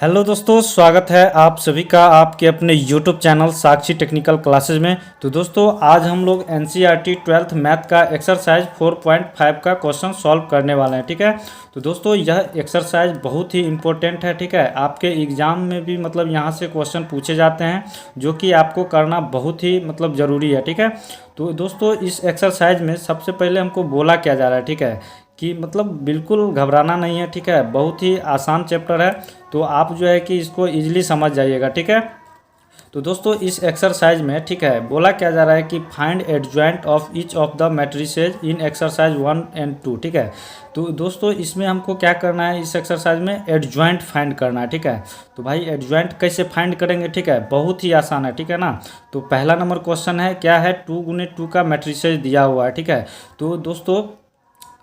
Hello दोस्तों, स्वागत है आप सभी का आपके अपने यूट्यूब चैनल साक्षी टेक्निकल क्लासेज में। तो दोस्तों आज हम लोग एनसीईआरटी 12th मैथ का एक्सरसाइज 4.5 का क्वेश्चन सॉल्व करने वाले हैं। ठीक है, तो दोस्तों यह एक्सरसाइज बहुत ही इम्पोर्टेंट है। ठीक है, आपके एग्ज़ाम में भी यहाँ से क्वेश्चन पूछे जाते हैं जो कि आपको करना बहुत ही ज़रूरी है। ठीक है, तो दोस्तों इस एक्सरसाइज में सबसे पहले हमको बोला क्या जा रहा है, ठीक है, कि बिल्कुल घबराना नहीं है। ठीक है, बहुत ही आसान चैप्टर है, तो आप कि इसको इजीली समझ जाइएगा। ठीक है, तो दोस्तों इस एक्सरसाइज में ठीक है बोला क्या जा रहा है कि find adjoint of each of the matrices in exercise 1 and 2। ठीक है, तो दोस्तों इसमें हमको क्या करना है, इस एक्सरसाइज में एडजॉइंट फाइंड करना है। ठीक है, तो भाई एडजॉइंट कैसे फाइंड करेंगे, ठीक है, बहुत ही आसान है। ठीक है ना, तो पहला नंबर क्वेश्चन है क्या है, 2 × 2 का मैट्रिसेज दिया हुआ है। ठीक है, तो दोस्तों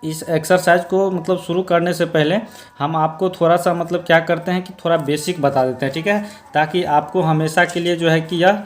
इस एक्सरसाइज को शुरू करने से पहले हम आपको थोड़ा सा क्या करते हैं कि थोड़ा बेसिक बता देते हैं। ठीक है, ताकि आपको हमेशा के लिए है कि यह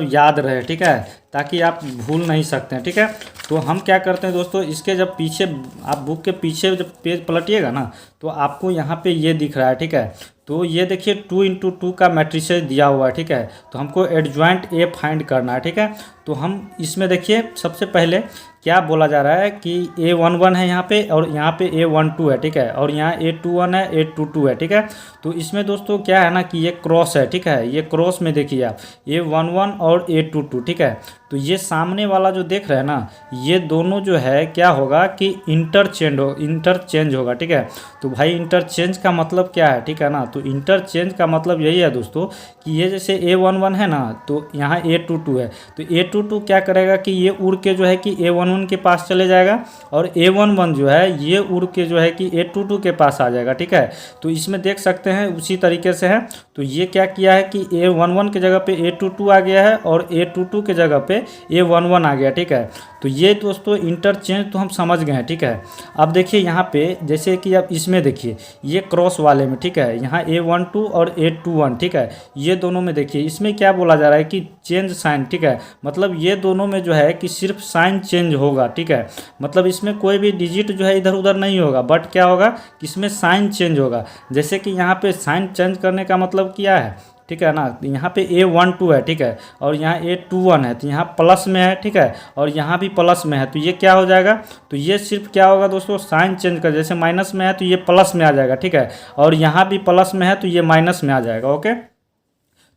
याद रहे। ठीक है, ताकि आप भूल नहीं सकते हैं। ठीक है, तो हम क्या करते हैं दोस्तों, इसके जब पीछे आप बुक के पीछे जब पेज पलटिएगा ना, तो आपको यहाँ पे ये दिख रहा है। ठीक है, तो ये देखिए 2 × 2 का मैट्रिसेज दिया हुआ है। ठीक है, तो हमको एडजॉइंट ए फाइंड करना है। ठीक है, तो हम इसमें देखिए सबसे पहले क्या बोला जा रहा है कि A11 है यहाँ पे, और यहाँ पे A12 है। ठीक है, और यहाँ A21 है, A22 है। ठीक है, तो इसमें दोस्तों क्या है ना कि ये क्रॉस है। ठीक है, ये क्रॉस में देखिए आप A11 और A22। ठीक है, तो ये सामने वाला जो देख रहे हैं ना, ये दोनों है क्या होगा कि इंटरचेंज होगा। ठीक है, तो भाई इंटरचेंज का मतलब क्या है, ठीक है ना, तो इंटरचेंज का मतलब यही है दोस्तों कि ये जैसे A11 है ना, तो यहाँ A22 है, तो A22 क्या करेगा कि ये उड़ के कि A11 के पास चले जाएगा, और A11 ये उड़ के कि A22 के पास आ जाएगा। ठीक है, तो इसमें देख सकते हैं उसी तरीके से है। तो ये क्या किया है कि A11 के जगह पे A22 आ गया है, और A22 के जगह पे A11 आ गया। ठीक है, तो ये दोस्तों इंटरचेंज तो हम समझ गए हैं। ठीक है, अब देखिए यहाँ पे जैसे कि अब इसमें देखिए ये क्रॉस वाले में, ठीक है, यहाँ A12 और A21। ठीक है, ये दोनों में देखिए इसमें क्या बोला जा रहा है कि चेंज साइन। ठीक है, ये दोनों में कि सिर्फ साइन चेंज होगा। ठीक है, इसमें कोई भी डिजिट इधर उधर नहीं होगा, बट क्या होगा कि इसमें साइन चेंज होगा। जैसे कि यहाँ पे साइन चेंज करने का मतलब क्या है, ठीक है ना, यहाँ पे A12 है। ठीक है, और यहाँ A21 है, तो यहाँ प्लस में है। ठीक है, और यहाँ भी प्लस में है, तो ये क्या हो जाएगा, तो ये सिर्फ क्या होगा दोस्तों, साइन चेंज कर, जैसे माइनस में है तो ये प्लस में आ जाएगा। ठीक है, और यहाँ भी प्लस में है तो ये माइनस में आ जाएगा। ओके,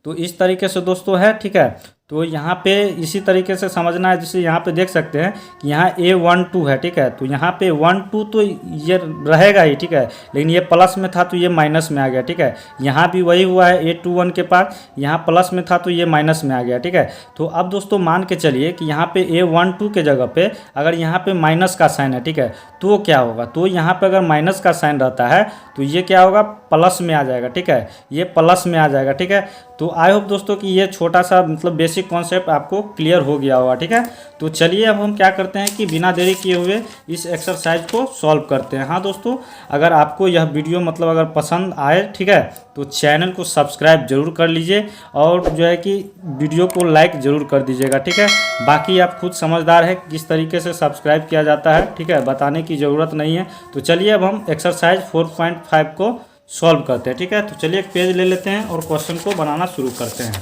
तो इस तरीके से दोस्तों है। ठीक है, तो यहाँ पे इसी तरीके से समझना है, जैसे यहाँ पे देख सकते हैं कि यहाँ A12 है। ठीक है, तो यहाँ पे 1 2 तो ये रहेगा ही। ठीक है, लेकिन ये प्लस में था तो ये माइनस में आ गया। ठीक है, यहाँ भी वही हुआ है, A21 के पास यहाँ प्लस में था तो ये माइनस में आ गया। ठीक है, तो अब दोस्तों मान के चलिए कि यहाँ पे A12 के जगह पे अगर यहाँ पे माइनस का साइन है, ठीक है, तो क्या होगा, तो यहाँ पे अगर माइनस का साइन रहता है तो ये क्या होगा, प्लस में आ जाएगा। ठीक है, ये प्लस में आ जाएगा। ठीक है, तो आई होप दोस्तों कि ये छोटा सा बेसिक कॉन्सेप्ट आपको क्लियर हो गया होगा। ठीक है, तो चलिए अब हम क्या करते हैं कि बिना देरी किए हुए इस एक्सरसाइज को सॉल्व करते हैं। हाँ दोस्तों, अगर आपको यह वीडियो अगर पसंद आए, ठीक है, तो चैनल को सब्सक्राइब जरूर कर लीजिए, और कि वीडियो को लाइक ज़रूर कर दीजिएगा। ठीक है, बाकी आप खुद समझदार है किस तरीके से सब्सक्राइब किया जाता है। ठीक है, बताने की ज़रूरत नहीं है। तो चलिए अब हम एक्सरसाइज 4.5 को सॉल्व करते हैं। ठीक है, तो चलिए एक पेज ले लेते हैं और क्वेश्चन को बनाना शुरू करते हैं।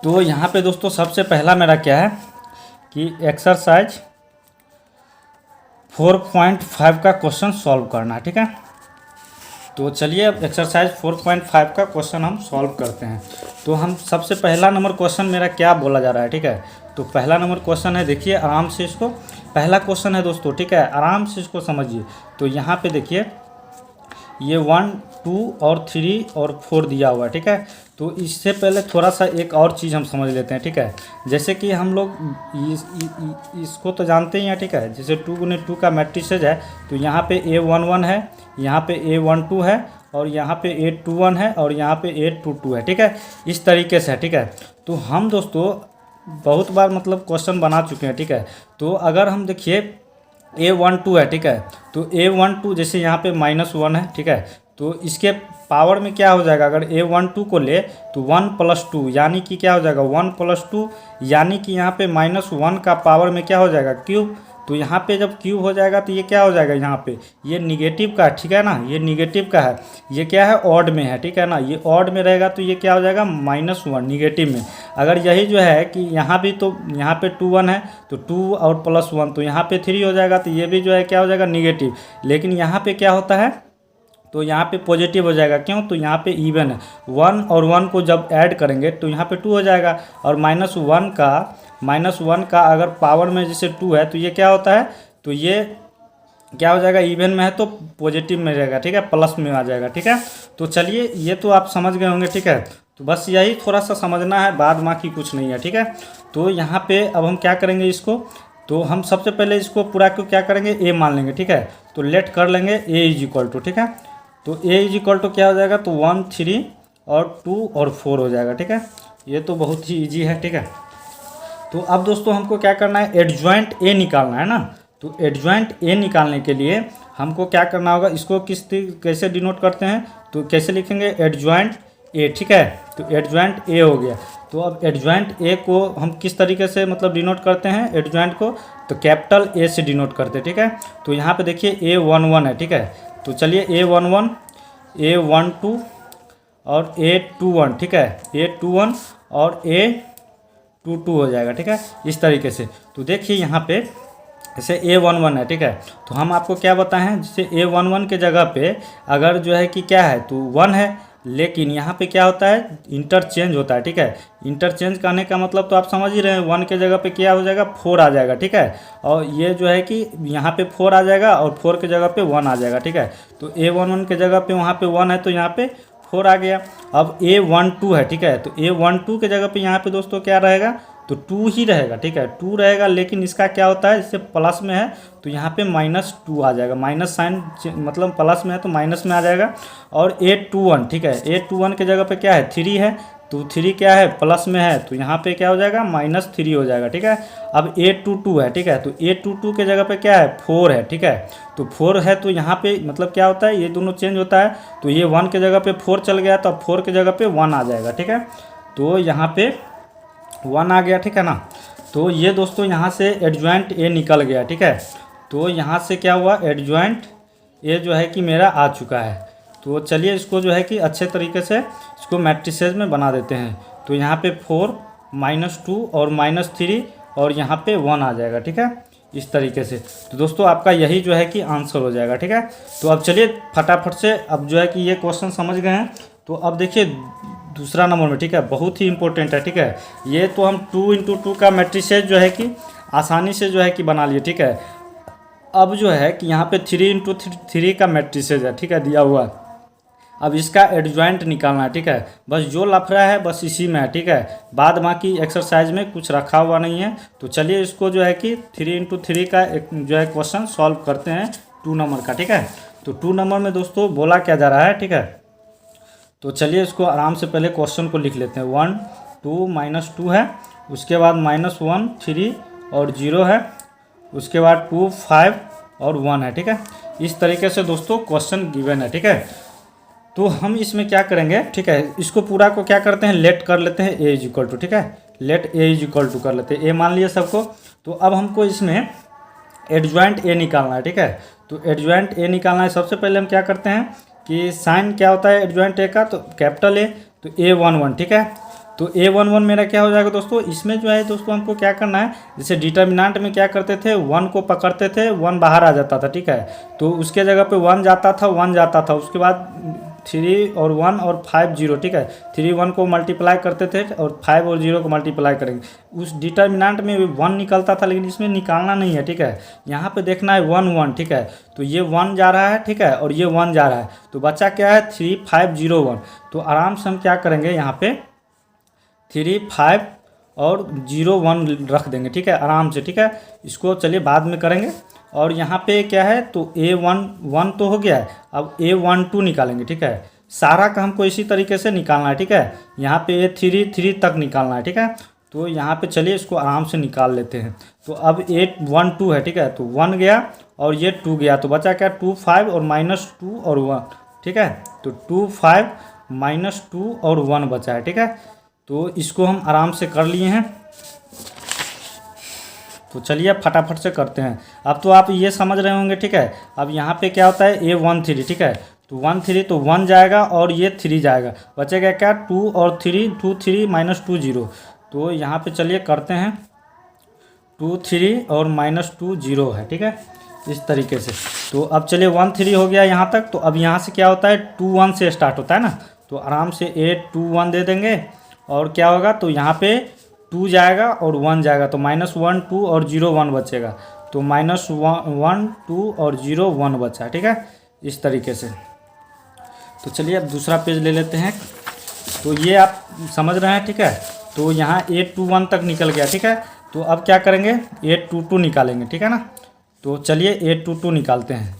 तो यहाँ पे दोस्तों सबसे पहला मेरा क्या है कि एक्सरसाइज 4.5 का क्वेश्चन सॉल्व करना है। ठीक है, तो चलिए अब एक्सरसाइज 4.5 का क्वेश्चन हम सॉल्व करते हैं। तो हम सबसे पहला नंबर क्वेश्चन मेरा क्या बोला जा रहा है, ठीक है, तो पहला नंबर क्वेश्चन है, देखिए आराम से इसको, पहला क्वेश्चन है दोस्तों, ठीक है, आराम से इसको समझिए। तो यहाँ पे देखिए ये 1 2 और 3 और 4 दिया हुआ है। ठीक है, तो इससे पहले थोड़ा सा एक और चीज़ हम समझ लेते हैं। ठीक है, जैसे कि हम लोग इसको तो जानते ही हैं। ठीक है, जैसे 2 × 2 का मैट्रिसेज है, तो यहाँ पे A11 है, यहाँ पे A12 है, और यहाँ पे A21 है, और यहाँ पे A22 है। ठीक है, इस तरीके से है। ठीक है, तो हम दोस्तों बहुत बार क्वेश्चन बना चुके हैं। ठीक है, तो अगर हम देखिए A12 है, ठीक है, तो A12 जैसे यहाँ पे -1 है। ठीक है, तो इसके पावर में क्या हो जाएगा, अगर A12 को ले तो 1 + 2 यानी कि क्या हो जाएगा 1 + 2, यानी कि यहाँ पे -1 का पावर में क्या हो जाएगा क्यूब। तो यहाँ पे जब क्यूब हो जाएगा तो ये क्या हो जाएगा, यहाँ पे ये निगेटिव का है, ठीक है ना, ये निगेटिव का है, ये क्या है ऑड में है, ठीक है ना, ये ऑड में रहेगा तो ये क्या हो जाएगा -1 निगेटिव में। अगर यही जो है कि यहाँ भी तो यहाँ पे 2 1 है तो 2 और +1 तो यहाँ पे 3 हो जाएगा, तो ये भी जो है क्या हो जाएगा निगेटिव। लेकिन यहाँ पे क्या होता है, तो यहाँ पे पॉजिटिव हो जाएगा, क्यों, तो यहाँ पे इवन है, 1 और 1 को जब ऐड करेंगे तो यहाँ पे 2 हो जाएगा। और -1 का अगर पावर में जैसे 2 है तो ये क्या होता है, तो ये क्या हो जाएगा, इवन में है तो पॉजिटिव में रहेगा, ठीक है, प्लस में आ जाएगा, ठीक है। तो चलिए ये तो आप समझ गए होंगे, ठीक है। तो बस यही थोड़ा सा समझना है, बाद बाकी कुछ नहीं है, ठीक है। तो यहाँ पे अब हम क्या करेंगे इसको, तो हम सबसे पहले इसको पूरा को क्या करेंगे, ए मान लेंगे, ठीक है। तो लेट कर लेंगे ए इज इक्वल टू, ठीक है। तो ए इज इक्वल टू क्या हो जाएगा, तो 1 3 और 2 और 4 हो जाएगा, ठीक है। ये तो बहुत ही ईजी है, ठीक है। तो अब दोस्तों हमको क्या करना है, एडजॉइंट ए निकालना है ना। तो एडजॉइंट ए निकालने के लिए हमको क्या करना होगा, इसको कैसे डिनोट करते हैं, तो कैसे लिखेंगे, एडजॉइंट ए, ठीक है। तो एडजॉइंट ए हो गया। तो अब एडजॉइंट ए को हम किस तरीके से मतलब डिनोट करते हैं एडजॉइंट को, तो कैपिटल ए से डिनोट करते हैं, ठीक है। तो यहाँ पे देखिए A11 है, ठीक है। तो चलिए A11 A12 और A21, ठीक है, A21 और A22 हो जाएगा, ठीक है, इस तरीके से। तो देखिए यहाँ पे जैसे A11 है, ठीक है। तो हम आपको क्या बताएं हैं, जैसे A11 के जगह पे अगर जो है कि क्या है तो 1 है, लेकिन यहाँ पे क्या होता है, इंटरचेंज होता है, ठीक है। इंटरचेंज करने का मतलब तो आप समझ ही रहे हैं, 1 के जगह पे क्या हो जाएगा, 4 आ जाएगा, ठीक है। और ये जो है कि यहाँ पे 4 आ जाएगा और 4 के जगह पे 1 आ जाएगा, ठीक है। तो A11 के जगह पे वहाँ पे 1 है तो यहाँ पे 4 आ गया। अब A12 है, ठीक है। तो A12 के जगह पे यहाँ पे दोस्तों क्या रहेगा, तो 2 ही रहेगा, ठीक है, 2 रहेगा। लेकिन इसका क्या होता है, इससे प्लस में है तो यहाँ पे -2 आ जाएगा, माइनस साइन मतलब प्लस में है तो माइनस में आ जाएगा। और A21, ठीक है, A21 के जगह पे क्या है, 3 है, तो 3 क्या है, प्लस में है तो यहाँ पे क्या हो जाएगा, -3 हो जाएगा, ठीक है। अब A22 है, ठीक है। तो A22 के जगह पे क्या है, 4 है, ठीक है। तो 4 है तो यहाँ पे मतलब क्या होता है, ये दोनों चेंज होता है। तो ये 1 के जगह पे 4 चल गया तो अब 4 के जगह पे 1 आ जाएगा, ठीक है। तो यहाँ पे 1 आ गया, ठीक है ना। तो ये दोस्तों यहाँ से एडजॉइंट ए निकल गया, ठीक है। तो यहाँ से क्या हुआ, एडजॉइंट ए जो है कि मेरा आ चुका है। तो चलिए इसको जो है कि अच्छे तरीके से इसको मैट्रिसेस में बना देते हैं। तो यहाँ पे 4 -2 और -3 और यहाँ पे 1 आ जाएगा, ठीक है, इस तरीके से। तो दोस्तों आपका यही जो है कि आंसर हो जाएगा, ठीक है। तो अब चलिए फटाफट से अब जो है कि ये क्वेश्चन समझ गए हैं। तो अब देखिए दूसरा नंबर में, ठीक है, बहुत ही इंपॉर्टेंट है, ठीक है। ये तो हम 2 × 2 का मैट्रिसेस जो है कि आसानी से जो है कि बना लिए, ठीक है। अब जो है कि यहाँ पे 3 × 3 का मैट्रिसेस है, ठीक है, दिया हुआ। अब इसका एडजॉइंट निकालना है, ठीक है। बस जो लफड़ा है बस इसी में है, ठीक है। बाद बाकी एक्सरसाइज में कुछ रखा हुआ नहीं है। तो चलिए इसको जो है कि 3 × 3 का एक जो है क्वेश्चन सॉल्व करते हैं 2 नंबर का, ठीक है। तो 2 नंबर में दोस्तों बोला क्या जा रहा है, ठीक है। तो चलिए इसको आराम से पहले क्वेश्चन को लिख लेते हैं। 1 2 -2 है, उसके बाद -1 3 और 0 है, उसके बाद 2 5 और 1 है, ठीक है। इस तरीके से दोस्तों क्वेश्चन गिवन है, ठीक है। तो हम इसमें क्या करेंगे, ठीक है, इसको पूरा को क्या करते हैं, लेट कर लेते हैं ए इज इक्वल टू, ठीक है, let A is equal to कर लेते हैं, ए मान लिया सबको। तो अब हमको इसमें एडजॉइंट ए निकालना है, ठीक है। तो एडजॉइंट ए निकालना है, सबसे पहले हम क्या करते हैं कि साइन क्या होता है एडजॉइंट ए का, तो कैपिटल ए, तो A11, ठीक है। तो A11 मेरा क्या हो जाएगा दोस्तों, इसमें जो है दोस्तों हमको क्या करना है, जैसे डिटर्मिनेंट में क्या करते थे, 1 को पकड़ते थे, 1 बाहर आ जाता था, ठीक है। तो उसके जगह पे 1 जाता था, 1 जाता था, उसके बाद 3 और 1 और 5 0, ठीक है। 3 1 को मल्टीप्लाई करते थे और 5 और 0 को मल्टीप्लाई करेंगे। उस डिटर्मिनेंट में 1 निकलता था, लेकिन इसमें निकालना नहीं है, ठीक है। यहाँ पे देखना है 1 1, ठीक है। तो ये 1 जा रहा है, ठीक है, और ये 1 जा रहा है, तो बच्चा क्या है 3 5 0 1। तो आराम से हम क्या करेंगे, यहाँ पे 3 5 और 0 1 रख देंगे, ठीक है, आराम से, ठीक है। इसको चलिए बाद में करेंगे। और यहाँ पे क्या है, तो A11 तो हो गया है, अब A12 निकालेंगे, ठीक है। सारा का हमको इसी तरीके से निकालना है, ठीक है। यहाँ पे A33 तक निकालना है, ठीक है। तो यहाँ पे चलिए इसको आराम से निकाल लेते हैं। तो अब 8 1 2 है, ठीक है। तो 1 गया और ये 2 गया, तो बचा क्या 2 5 और -2 और 1, ठीक है। तो 2 5 -2 और 1 बचा है, ठीक है। तो इसको हम आराम से कर लिए हैं। तो चलिए फटाफट से करते हैं। अब तो आप ये समझ रहे होंगे, ठीक है। अब यहाँ पे क्या होता है A13, ठीक है। तो 13 तो 1 जाएगा और ये 3 जाएगा, बचेगा क्या 2 और 3, 2 3 माइनस 2 0। तो यहाँ पे चलिए करते हैं 2 3 और माइनस 2 0 है, ठीक है, इस तरीके से। तो अब चलिए 1 3 हो गया यहाँ तक। तो अब यहाँ से क्या होता है 2 1 से स्टार्ट होता है ना, तो आराम से 8 2 1 दे देंगे और क्या होगा तो यहाँ पे 2 जाएगा और 1 जाएगा, तो -1 2 और 0 1 बचेगा। तो -1 2 और 0 1 बचा, ठीक है, इस तरीके से। तो चलिए अब दूसरा पेज ले लेते हैं। तो ये आप समझ रहे हैं, ठीक है। तो यहाँ 821 तक निकल गया, ठीक है। तो अब क्या करेंगे 822 निकालेंगे, ठीक है ना। तो चलिए 822 निकालते हैं।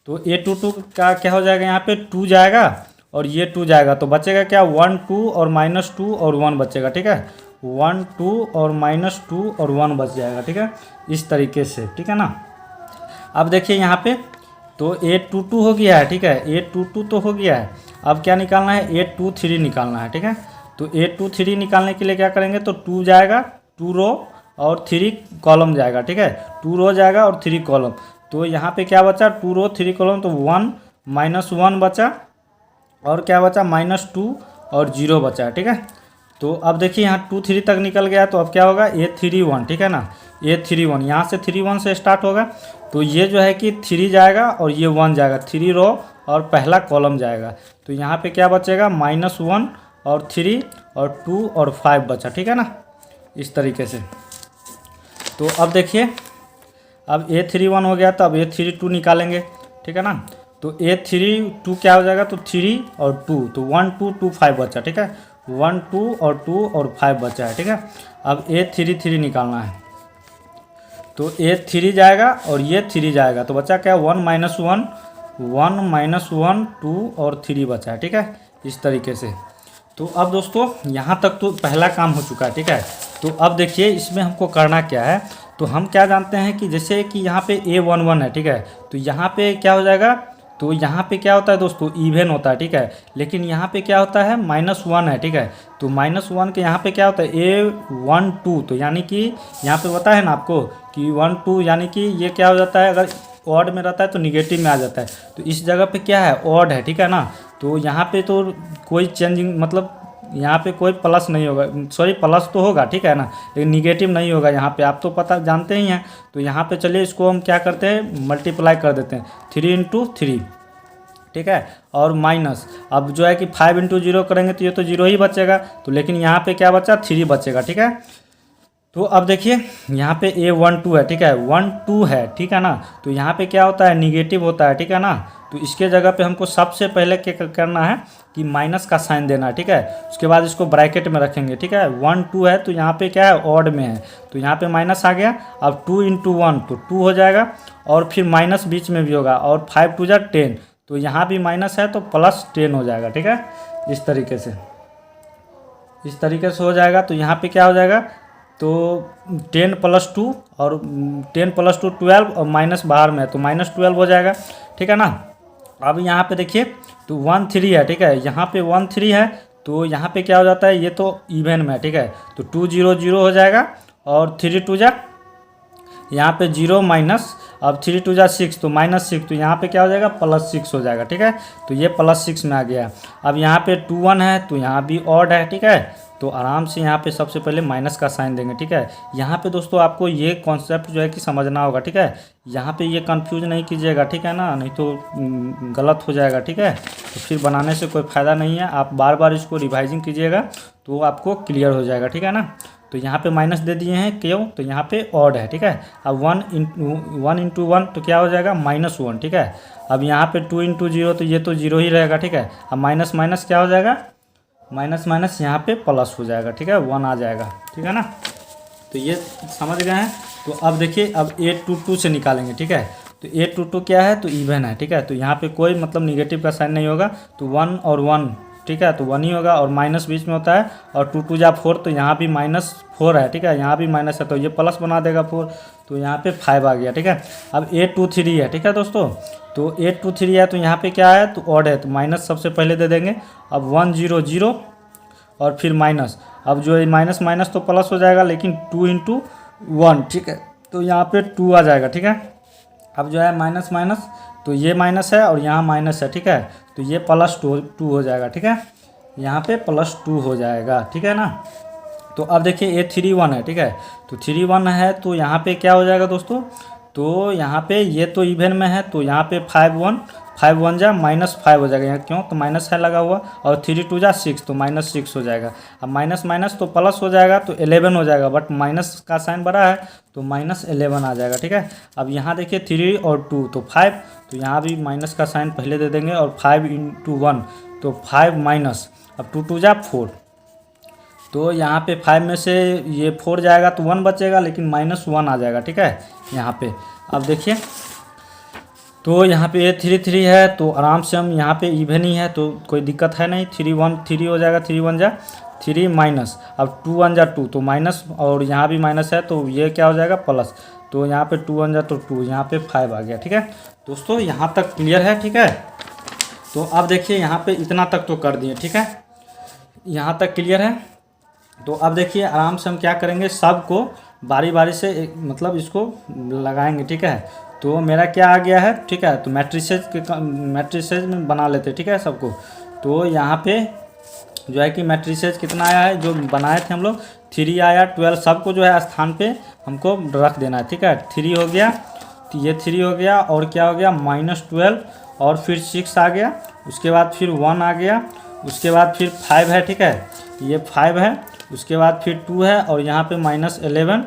तो 822 का क्या हो जाएगा, यहाँ पे 2 जाएगा और ये 2 जाएगा, तो बचेगा क्या 1 2 और -2 और 1 बचेगा, ठीक है। 1 2 और -2 और 1 बच जाएगा, ठीक है, इस तरीके से, ठीक है ना। अब देखिए यहाँ पे तो 822 हो गया है, ठीक है, 822 तो हो गया है। अब क्या निकालना है 823 निकालना है, ठीक है। तो 823 निकालने के लिए क्या करेंगे तो 2 जाएगा, 2 रो और 3 कॉलम जाएगा, ठीक है, 2 रो जाएगा और 3 कॉलम। तो यहाँ पे क्या बचा 2 रो 3 कॉलम, तो 1 -1 बचा और क्या बचा -2 और 0 बचा, ठीक है। तो अब देखिए यहाँ 2 3 तक निकल गया, तो अब क्या होगा A31, ठीक है ना, A31 यहाँ से 3 1 से स्टार्ट होगा। तो ये जो है कि 3 जाएगा और ये 1 जाएगा, 3 रो और पहला कॉलम जाएगा। तो यहाँ पे क्या बचेगा -1 और 3 और 2 और 5 बचा, ठीक है ना, इस तरीके से। तो अब देखिए अब A31 हो गया, तो अब A32 निकालेंगे, ठीक है ना। तो A32 क्या हो जाएगा तो 3 और 2, तो 1 2 2 5 बचा, ठीक है, 1 2 और 2 और 5 बचा है, ठीक है। अब A33 निकालना है, तो A3 जाएगा और ये 3 जाएगा, तो बचा क्या 1 -1 2 और 3 बचा है, ठीक है, इस तरीके से। तो अब दोस्तों यहाँ तक तो पहला काम हो चुका है, ठीक है। तो अब देखिए इसमें हमको करना क्या है, तो हम क्या जानते हैं कि जैसे कि यहाँ पे A11 है, ठीक है, तो यहाँ पे क्या हो जाएगा, तो यहाँ पे क्या होता है दोस्तों इवन होता है, ठीक है, लेकिन यहाँ पे क्या होता है -1 है, ठीक है। तो -1 के यहाँ पे क्या होता है A12, तो यानी कि यहाँ पे पता है ना आपको कि 1 2, यानी कि ये क्या हो जाता है अगर ऑड में रहता है तो निगेटिव में आ जाता है। तो इस जगह पे क्या है ऑड है, ठीक है ना। तो यहाँ पे तो कोई चेंजिंग मतलब यहाँ पे कोई प्लस नहीं होगा, सॉरी प्लस तो होगा, ठीक है ना, लेकिन निगेटिव नहीं होगा यहाँ पे, आप तो पता जानते ही हैं। तो यहाँ पे चलिए इसको हम क्या करते हैं मल्टीप्लाई कर देते हैं 3 × 3, ठीक है, और माइनस अब जो है कि 5 × 0 करेंगे तो ये तो 0 ही बचेगा, तो लेकिन यहाँ पे क्या बचा 3 बचेगा, ठीक है। तो अब देखिए यहाँ पे A12 है, ठीक है, 1 2 है, ठीक है ना। तो यहाँ पे क्या होता है निगेटिव होता है, ठीक है ना। तो इसके जगह पे हमको सबसे पहले क्या करना है कि माइनस का साइन देना है, ठीक है। उसके बाद इसको ब्रैकेट में रखेंगे, ठीक है, 1 2 है तो यहाँ पे क्या है ऑड में है, तो यहाँ पे माइनस आ गया। अब 2 × 1 तो 2 हो जाएगा और फिर माइनस बीच में भी होगा, और 5 2 10, तो यहाँ भी माइनस है तो +10 हो जाएगा, ठीक है, इस तरीके से हो जाएगा। तो यहाँ पे क्या हो जाएगा तो 10 + 2 और 10 + 2 12 और माइनस बाहर में है तो -12 हो जाएगा, ठीक है ना। अब यहाँ पे देखिए तो 1 3 है, ठीक है, यहाँ पे 1 3 है, तो यहाँ पे क्या हो जाता है ये तो इवन में है, ठीक है, तो 2 0 0 हो जाएगा और 3 2 जा यहाँ पे 0 माइनस, अब 3 2 जा 6 तो -6, तो यहाँ पे क्या हो जाएगा +6 हो जाएगा, ठीक है। तो ये +6 में आ गया। अब यहाँ पे 2 1 है तो यहाँ भी ऑड है, ठीक है, तो आराम से यहाँ पे सबसे पहले माइनस का साइन देंगे, ठीक है। यहाँ पे दोस्तों आपको ये कॉन्सेप्ट जो है कि समझना होगा, ठीक है, यहाँ पे ये कंफ्यूज नहीं कीजिएगा, ठीक है ना, नहीं तो गलत हो जाएगा, ठीक है। तो फिर बनाने से कोई फ़ायदा नहीं है, आप बार बार इसको रिवाइजिंग कीजिएगा तो आपको क्लियर हो जाएगा, ठीक है ना। तो यहाँ पे माइनस दे दिए हैं क्यों, तो यहाँ पे ऑड है, ठीक है। अब 1 × 1 तो क्या हो जाएगा -1, ठीक है। अब यहाँ पे 2 × 0 तो ये तो 0 ही रहेगा, ठीक है। अब माइनस माइनस क्या हो जाएगा माइनस यहाँ पे प्लस हो जाएगा, ठीक है, 1 आ जाएगा, ठीक है ना। तो ये समझ गए हैं। तो अब देखिए अब A22 से निकालेंगे, ठीक है। तो A22 क्या है तो इवन है, ठीक है, तो यहाँ पे कोई मतलब निगेटिव का साइन नहीं होगा, तो 1 और 1, ठीक है, तो 1 ही होगा और माइनस बीच में होता है, और 2 2 जा 4 तो यहाँ भी -4 है, ठीक है, यहाँ भी माइनस है तो ये प्लस बना देगा 4, तो यहाँ पे 5 आ गया, ठीक है। अब A23 है, ठीक है दोस्तों, तो A23 है तो यहाँ पे क्या है तो ऑड है, तो माइनस सबसे पहले दे देंगे। अब 1 0 0 और फिर माइनस, अब जो है माइनस माइनस तो प्लस हो जाएगा, लेकिन 2 × 1, ठीक है, तो यहाँ पे 2 आ जाएगा, ठीक है। अब जो है माइनस माइनस, तो ये माइनस है और यहाँ माइनस है, ठीक है। तो ये प्लस टू हो जाएगा, ठीक है। यहाँ पे +2 हो जाएगा, ठीक है ना। तो अब देखिए ये 3 1 है, ठीक है। तो 3 1 है तो यहाँ पे क्या हो जाएगा दोस्तों, तो यहाँ पे ये तो इवन में है, तो यहाँ पे 5 1 जा -5 हो जाएगा। यहाँ क्यों, तो माइनस है लगा हुआ, और 3 2 जा 6, तो -6 हो जाएगा। अब माइनस माइनस तो प्लस हो जाएगा, तो 11 हो जाएगा, बट माइनस का साइन बड़ा है तो -11 आ जाएगा, ठीक है। अब यहाँ देखिए 3 और 2 तो 5, तो यहाँ भी माइनस का साइन पहले दे देंगे, और 5 × 1 तो 5 माइनस, अब 2 2 जा 4, तो यहाँ पे 5 में से ये 4 जाएगा तो 1 बचेगा, लेकिन -1 आ जाएगा, ठीक है यहाँ पे। अब देखिए तो यहाँ पे ये 3 3 है, तो आराम से हम यहाँ पे इवन ही है तो कोई दिक्कत है नहीं। 3 1 3 हो जाएगा, 3 1 जा 3 माइनस, अब 2 1 जा 2 तो माइनस, और यहाँ भी माइनस है तो ये क्या हो जाएगा प्लस, तो यहाँ पे 2 1 जा तो 2, यहाँ पे 5 आ गया, ठीक है दोस्तों। यहाँ तक क्लियर है, ठीक है। तो अब देखिए यहाँ पे इतना तक तो कर दिए, ठीक है, यहाँ तक क्लियर है। तो अब देखिए आराम से हम क्या करेंगे, सबको बारी बारी से मतलब इसको लगाएंगे, ठीक है। तो मेरा क्या आ गया है, ठीक है, तो मैट्रिसेज में बना लेते हैं, ठीक है सबको। तो यहाँ पे जो है कि मैट्रिसेज कितना आया है, जो बनाए थे हम लोग 3 आया, 12, सबको जो है स्थान पे हमको रख देना है, ठीक है। 3 हो गया, तो ये 3 हो गया, और क्या हो गया -12, और फिर 6 आ गया, उसके बाद फिर 1 आ गया, उसके बाद फिर 5 है, ठीक है, ये 5 है, उसके बाद फिर 2 है, और यहाँ पे -11,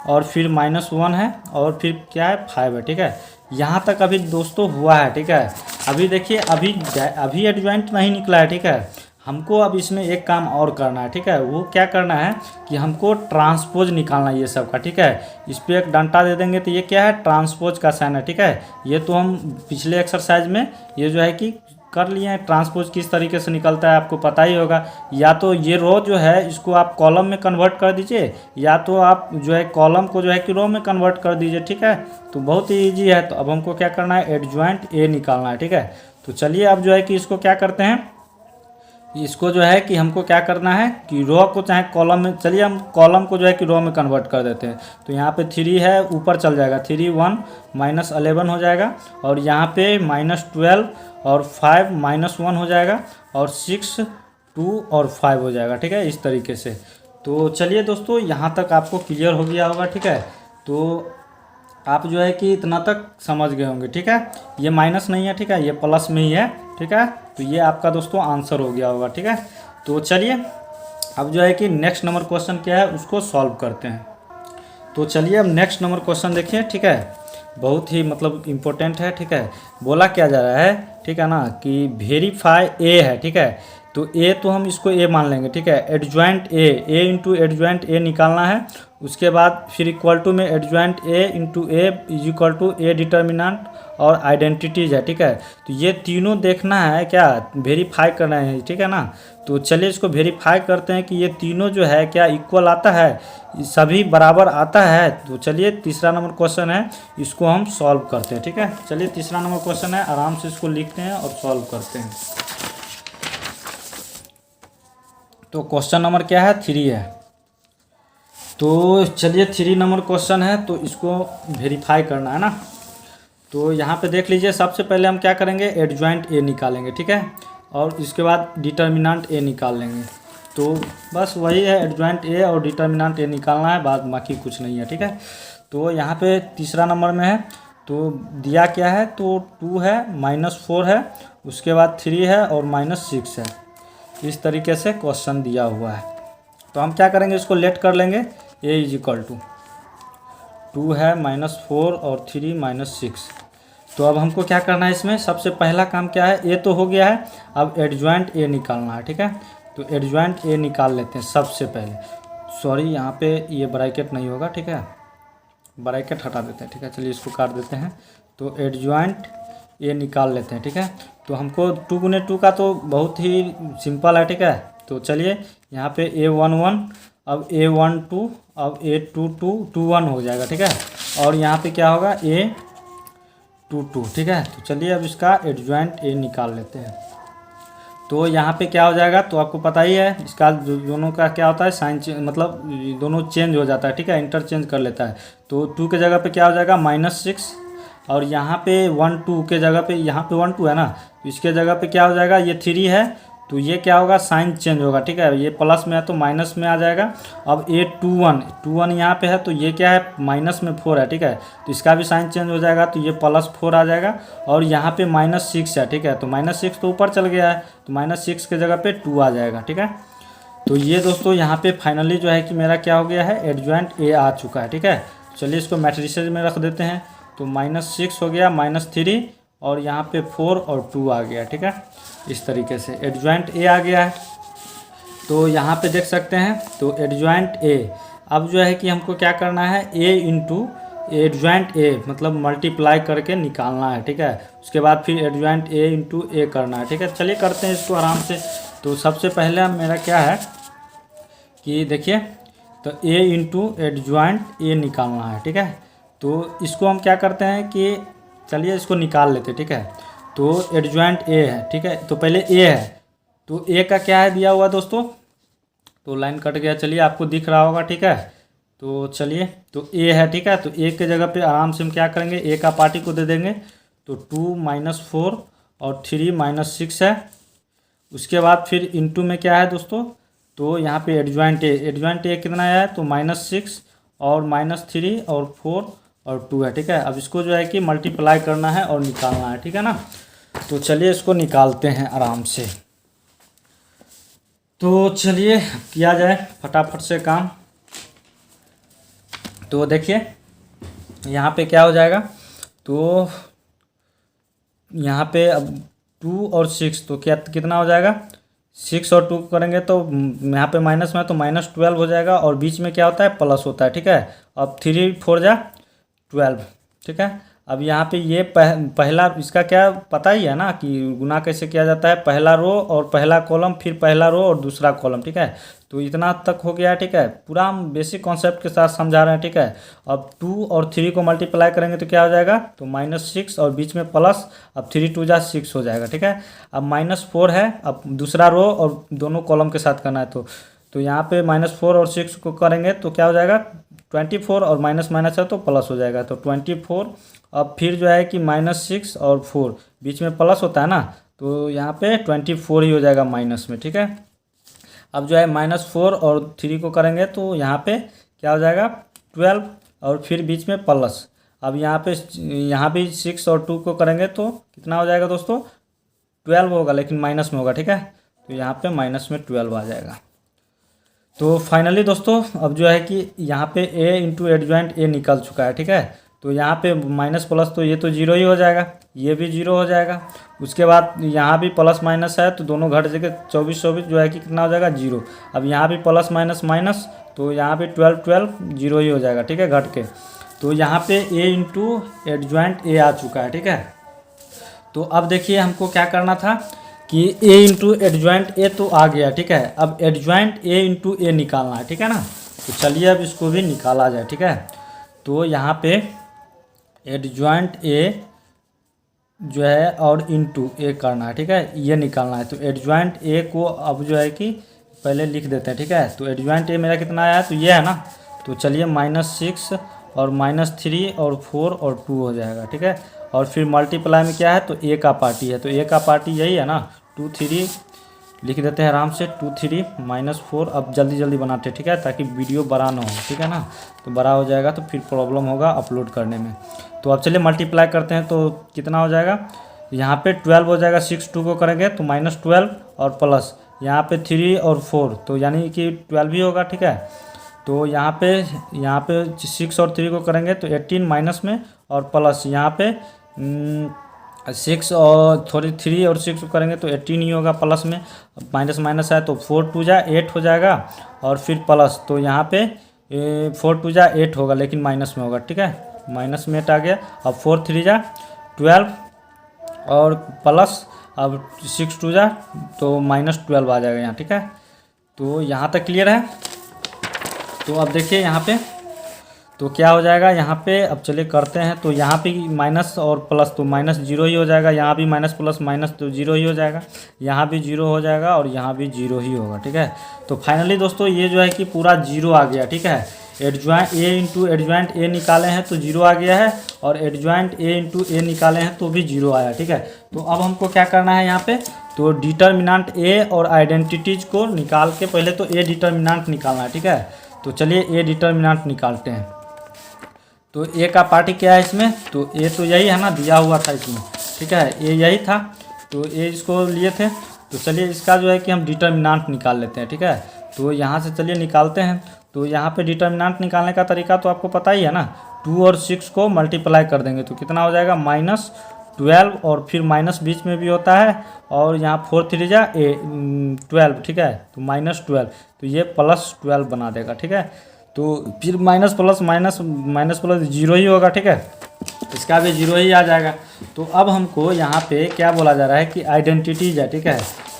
और फिर -1 है, और फिर क्या है 5 है, ठीक है। यहाँ तक अभी दोस्तों हुआ है, ठीक है। अभी देखिए अभी एडजॉइंट नहीं निकला है, ठीक है। हमको अब इसमें एक काम और करना है, ठीक है। वो क्या करना है कि हमको ट्रांसपोज निकालना है ये सब का, ठीक है। इस पर एक डंटा दे देंगे तो ये क्या है, ट्रांसपोज का साइन है, ठीक है। ये तो हम पिछले एक्सरसाइज में ये जो है कि कर लिए हैं। ट्रांसपोज किस तरीके से निकलता है आपको पता ही होगा। या तो ये रो जो है इसको आप कॉलम में कन्वर्ट कर दीजिए, या तो आप जो है कॉलम को जो है कि रो में कन्वर्ट कर दीजिए, ठीक है। तो बहुत ही ईजी है। तो अब हमको क्या करना है, एडजॉइंट ए निकालना है, ठीक है। तो चलिए अब जो है कि इसको क्या करते हैं, इसको जो है कि हमको क्या करना है कि रो को चाहे कॉलम में, चलिए हम कॉलम को जो है कि रो में कन्वर्ट कर देते हैं। तो यहाँ पे 3 है, ऊपर चल जाएगा, 3 1 -11 हो जाएगा, और यहाँ पे -12 और 5 -1 हो जाएगा, और 6 2 और 5 हो जाएगा, ठीक है, इस तरीके से। तो चलिए दोस्तों यहाँ तक आपको क्लियर हो गया होगा, ठीक है। तो आप जो है कि इतना तक समझ गए होंगे, ठीक है। ये माइनस नहीं है, ठीक है, ये प्लस में ही है, ठीक है। तो ये आपका दोस्तों आंसर हो गया होगा, ठीक है। तो चलिए अब जो है कि नेक्स्ट नंबर क्वेश्चन क्या है उसको सॉल्व करते हैं। तो चलिए अब नेक्स्ट नंबर क्वेश्चन देखिए, ठीक है। बहुत ही मतलब इम्पोर्टेंट है, ठीक है। बोला क्या जा रहा है, ठीक है ना, कि वेरीफाई ए है, ठीक है। तो ए तो हम इसको ए मान लेंगे, ठीक है। Adjoint A into adjoint A निकालना है। उसके बाद फिर इक्वल टू में adjoint A into A is equal to A determinant और आइडेंटिटीज है, ठीक है। तो ये तीनों देखना है, क्या वेरीफाई करना है, ठीक है ना। तो चलिए इसको वेरीफाई करते हैं कि ये तीनों जो है क्या इक्वल आता है, सभी बराबर आता है। तो चलिए तीसरा नंबर क्वेश्चन है, इसको हम सॉल्व करते हैं, ठीक है। चलिए तीसरा नंबर क्वेश्चन है, आराम से इसको लिखते हैं और सॉल्व करते हैं। तो क्वेश्चन नंबर क्या है, 3 है। तो चलिए 3 नंबर क्वेश्चन है, तो इसको वेरीफाई करना है ना। तो यहाँ पे देख लीजिए, सबसे पहले हम क्या करेंगे, एडजॉइंट ए निकालेंगे, ठीक है, और इसके बाद डिटर्मिनेंट ए निकाल लेंगे। तो बस वही है, एडजॉइंट ए और डिटर्मिनेंट ए निकालना है, बाकी कुछ नहीं है, ठीक है। तो यहाँ पे तीसरा नंबर में है, तो दिया क्या है, तो 2 है, -4 है, उसके बाद 3 है और -6 है। इस तरीके से क्वेश्चन दिया हुआ है। तो हम क्या करेंगे, इसको लेट कर लेंगे, ए इज इक्वल टू 2 है, -4 और 3 -6। तो अब हमको क्या करना है, इसमें सबसे पहला काम क्या है, ए तो हो गया है, अब एडजॉइंट ए निकालना है, ठीक है। तो एडजॉइंट ए निकाल लेते हैं सबसे पहले। सॉरी यहाँ पे ये ब्रैकेट नहीं होगा, ठीक है, ब्रैकेट हटा देते हैं, ठीक है। चलिए इसको काट देते हैं। तो एडजॉइंट ए निकाल लेते हैं, ठीक है। तो हमको 2 × 2 का तो बहुत ही सिंपल है, ठीक है। तो चलिए यहाँ पे A11, अब A12, अब A22 21 हो जाएगा, ठीक है। और यहाँ पे क्या होगा, A22, ठीक है। तो चलिए अब इसका एडजॉइंट ए निकाल लेते हैं। तो यहाँ पे क्या हो जाएगा, तो आपको पता ही है इसका दोनों का क्या होता है, साइन मतलब दोनों चेंज हो जाता है, ठीक है, इंटरचेंज कर लेता है। तो 2 के जगह पे क्या हो जाएगा -6, और यहाँ पे 1 2 के जगह पे, यहाँ पे 1 2 है ना, तो इसके जगह पे क्या हो जाएगा, ये 3 है, तो ये क्या होगा, साइन चेंज होगा, ठीक है, ये प्लस में है तो माइनस में आ जाएगा। अब ये 2 1 यहाँ पे है, तो ये क्या है, -4 है, ठीक है, तो इसका भी साइन चेंज हो जाएगा, तो ये +4 आ जाएगा। और यहाँ पे -6 है, ठीक है, तो -6 तो ऊपर चल गया है, तो -6 के जगह पे 2 आ जाएगा, ठीक है। तो ये दोस्तों यहाँ पे फाइनली जो है कि मेरा क्या हो गया है, एडजॉइंट ए आ चुका है, ठीक है। चलिए इसको मैट्रिसेस में रख देते हैं, तो -6 हो गया, -3 और यहाँ पे 4 और 2 आ गया, ठीक है। इस तरीके से एडजॉइंट ए आ गया है। तो यहाँ पे देख सकते हैं, तो एडजॉइंट ए, अब जो है कि हमको क्या करना है, ए इंटू एडजॉइंट ए मतलब मल्टीप्लाई करके निकालना है, ठीक है। उसके बाद फिर एडजॉइंट ए इंटू ए करना है, ठीक है। चलिए करते हैं इसको आराम से। तो सबसे पहले मेरा क्या है कि देखिए, तो ए इंटू एडजॉइंट ए निकालना है, ठीक है। तो इसको हम क्या करते हैं कि चलिए इसको निकाल लेते हैं, ठीक है। तो एडजॉइंट ए है, ठीक है, तो पहले ए है, तो ए का क्या है दिया हुआ दोस्तों, तो लाइन कट गया, चलिए आपको दिख रहा होगा, ठीक है। तो चलिए, तो ए है, ठीक है, तो ए के जगह पे आराम से हम क्या करेंगे, ए का पार्टी को दे देंगे, तो 2 -4 और 3 -6 है। उसके बाद फिर इनटू में क्या है दोस्तों, तो यहाँ पे एडजॉइंट ए कितना आया है, तो -6 और -3 और 4 और 2 है, ठीक है। अब इसको जो है कि मल्टीप्लाई करना है और निकालना है, ठीक है ना। तो चलिए इसको निकालते हैं आराम से। तो चलिए किया जाए फटाफट से काम। तो देखिए यहाँ पे क्या हो जाएगा, तो यहाँ पे अब 2 और 6, तो क्या कितना हो जाएगा, 6 और 2 करेंगे तो यहाँ पे माइनस में, तो -12 हो जाएगा, और बीच में क्या होता है, प्लस होता है, ठीक है। अब 3 4 जा 12, ठीक है। अब यहाँ पे ये पहला इसका क्या पता ही है ना कि गुना कैसे किया जाता है, पहला रो और पहला कॉलम, फिर पहला रो और दूसरा कॉलम, ठीक है। तो इतना तक हो गया, ठीक है, पूरा हम बेसिक कॉन्सेप्ट के साथ समझा रहे हैं, ठीक है। अब 2 और 3 को मल्टीप्लाई करेंगे तो क्या हो जाएगा, तो -6 और बीच में प्लस, अब 3 2 जा 6 हो जाएगा, ठीक है। अब -4 है, अब दूसरा रो और दोनों कॉलम के साथ करना है, तो यहाँ पे -4 और 6 को करेंगे तो क्या हो जाएगा, 24 और माइनस माइनस है तो प्लस हो जाएगा, तो 24। अब फिर जो है कि -6 और 4 बीच में प्लस होता है ना, तो यहाँ पे 24 ही हो जाएगा माइनस में, ठीक है। अब जो है -4 और 3 को करेंगे तो यहाँ पे क्या हो जाएगा, 12 और फिर बीच में प्लस। अब यहाँ भी 6 और 2 को करेंगे तो कितना हो जाएगा दोस्तों, 12 होगा, लेकिन माइनस में होगा, ठीक है। तो यहाँ पे माइनस में 12 आ जाएगा। तो फाइनली दोस्तों अब जो है कि यहाँ पे ए इंटू एडजॉइंट ए निकल चुका है, ठीक है। तो यहाँ पे माइनस प्लस तो ये तो जीरो ही हो जाएगा, ये भी जीरो हो जाएगा। उसके बाद यहाँ भी प्लस माइनस है तो दोनों घट जाएगा, 24 24 जो है कि कितना हो जाएगा, जीरो। अब यहाँ भी प्लस माइनस माइनस, तो यहाँ भी 12 12 जीरो ही हो जाएगा, ठीक है, घट के। तो यहाँ पे ए इंटू एडजॉइंट ए आ चुका है, ठीक है। तो अब देखिए हमको क्या करना था कि ए इंटू एडजॉइंट ए तो आ गया, ठीक है। अब एडजॉइंट ए इंटू ए निकालना है, ठीक है ना। तो चलिए अब इसको भी निकाला जाए, ठीक है। तो यहाँ पे एडजॉइंट ए जो है और इंटू ए करना है, ठीक है, ये निकालना है। तो एडजॉइंट ए को अब जो है कि पहले लिख देते हैं, ठीक है। तो एडजॉइंट ए मेरा कितना आया है, तो ये है ना। तो चलिए -6 और -3 और 4 और 2 हो जाएगा, ठीक है। और फिर मल्टीप्लाई में क्या है, तो ए का पार्टी है, तो ए का पार्टी यही है ना, 2 3 लिख देते हैं आराम से, 2 3 -4। अब जल्दी जल्दी बनाते हैं, ठीक है, ताकि वीडियो बड़ा ना हो, ठीक है ना। तो बड़ा हो जाएगा तो फिर प्रॉब्लम होगा अपलोड करने में। तो अब चलिए मल्टीप्लाई करते हैं, तो कितना हो जाएगा, यहाँ पे 12 हो जाएगा, 6 2 को करेंगे तो -12 और प्लस यहाँ पे 3 और 4, तो यानी कि 12 ही होगा, ठीक है। तो यहाँ पे 6 और 3 को करेंगे तो 18 माइनस में और प्लस यहाँ पे 6 और 3 और 6 को करेंगे तो 18 ही होगा प्लस में, माइनस माइनस है तो 4 2 जा 8 हो जाएगा, और फिर प्लस, तो यहाँ पे 4 2 जा 8 होगा, लेकिन माइनस में होगा, ठीक है, माइनस में 8 आ गया। अब 4 3 जा 12 और प्लस, अब 6 2 जा तो -12 आ जाएगा यहाँ, ठीक है। तो यहाँ तक क्लियर है। तो अब देखिए यहाँ पे, तो क्या हो जाएगा यहाँ पे, अब चलिए करते हैं। तो यहाँ पे माइनस और प्लस तो माइनस जीरो ही हो जाएगा, यहाँ भी माइनस प्लस माइनस तो जीरो ही हो जाएगा, यहाँ भी जीरो हो जाएगा और यहाँ भी जीरो ही होगा। ठीक है, तो फाइनली दोस्तों ये जो है कि पूरा जीरो आ गया। ठीक है, एडजॉइंट ए इंटू एडजॉइंट ए निकाले हैं तो जीरो आ गया है, और एडजॉइंट ए इंटू ए निकाले हैं तो भी जीरो आया। ठीक है, तो अब हमको क्या करना है यहाँ पे, तो डिटर्मिनेंट ए और आइडेंटिटीज को निकाल के पहले तो ए डिटर्मिनेंट निकालना है। ठीक है, तो चलिए ए डिटर्मिनेंट निकालते हैं। तो ए का पार्टी क्या है इसमें, तो ए तो यही है ना, दिया हुआ था इसमें। ठीक है, ए यही था, तो ए इसको लिए थे। तो चलिए इसका जो है कि हम डिटर्मिनेंट निकाल लेते हैं। ठीक है, तो यहाँ से चलिए निकालते हैं। तो यहाँ पे डिटर्मिनेंट निकालने का तरीका तो आपको पता ही है ना, 2 और 6 को मल्टीप्लाई कर देंगे तो कितना हो जाएगा, -12, और फिर माइनस बीच में भी होता है, और यहाँ 4 3 जा 12। ठीक है, तो -12, तो ये +12 बना देगा। ठीक है, तो फिर minus plus minus minus plus zero ही होगा। ठीक है, इसका भी जीरो ही आ जाएगा। तो अब हमको यहाँ पे क्या बोला जा रहा है कि आइडेंटिटीज है। ठीक है,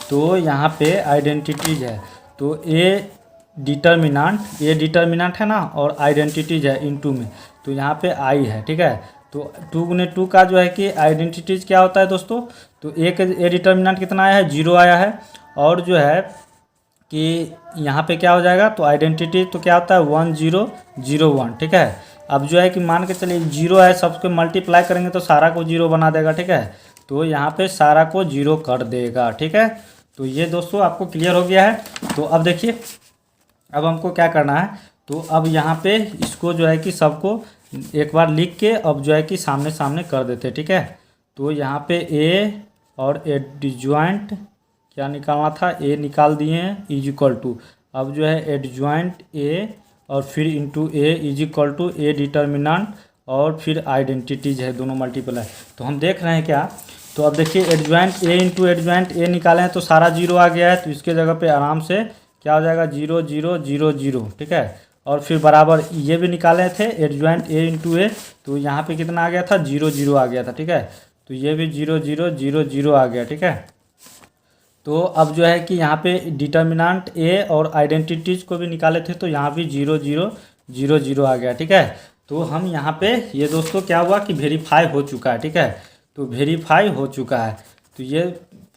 तो यहाँ पे आइडेंटिटीज है, तो ए डिटर्मिनेंट है ना, और आइडेंटिटीज है इनटू में, तो यहाँ पे आई है। ठीक है, तो 2 गुने 2 का जो है कि आइडेंटिटीज क्या होता है दोस्तों, तो ए डिटर्मिनेंट कितना आया है, जीरो आया है, और जो है कि यहाँ पे क्या हो जाएगा, तो आइडेंटिटी तो क्या होता है 1 0 0 1। ठीक है, अब जो है कि मान के चलिए जीरो है, सबको मल्टीप्लाई करेंगे तो सारा को जीरो बना देगा। ठीक है, तो यहाँ पे सारा को जीरो कर देगा। ठीक है, तो ये दोस्तों आपको क्लियर हो गया है। तो अब देखिए, अब हमको क्या करना है, तो अब यहाँ पे इसको जो है कि सबको एक बार लिख के अब जो है कि सामने सामने कर देते हैं। ठीक है, तो यहाँ पे ए और एडजॉइंट क्या निकालना था, ए निकाल दिए हैं, इज इक्वल टू, अब जो है एडजॉइंट ए और फिर into A is equal to A determinant और फिर आइडेंटिटीज है, दोनों मल्टीपल है। तो हम देख रहे हैं क्या, तो अब देखिए एडजॉइंट ए इंटू एडजॉइंट ए निकाले हैं तो सारा जीरो आ गया है, तो इसके जगह पे आराम से क्या हो जाएगा, 0 0 0 0। ठीक है, और फिर बराबर ये भी निकाले थे एडजॉइंट ए इंटू ए, तो यहाँ पे कितना आ गया था, 0 0 आ गया था। ठीक है, तो ये भी 0 0 0 0 आ गया। ठीक है, तो अब जो है कि यहाँ पे डिटर्मिनेंट ए और आइडेंटिटीज को भी निकाले थे तो यहाँ भी 0 0 0 0 आ गया। ठीक है, तो हम यहाँ पे ये दोस्तों क्या हुआ कि वेरीफाई हो चुका है। ठीक है, तो वेरीफाई हो चुका है, तो ये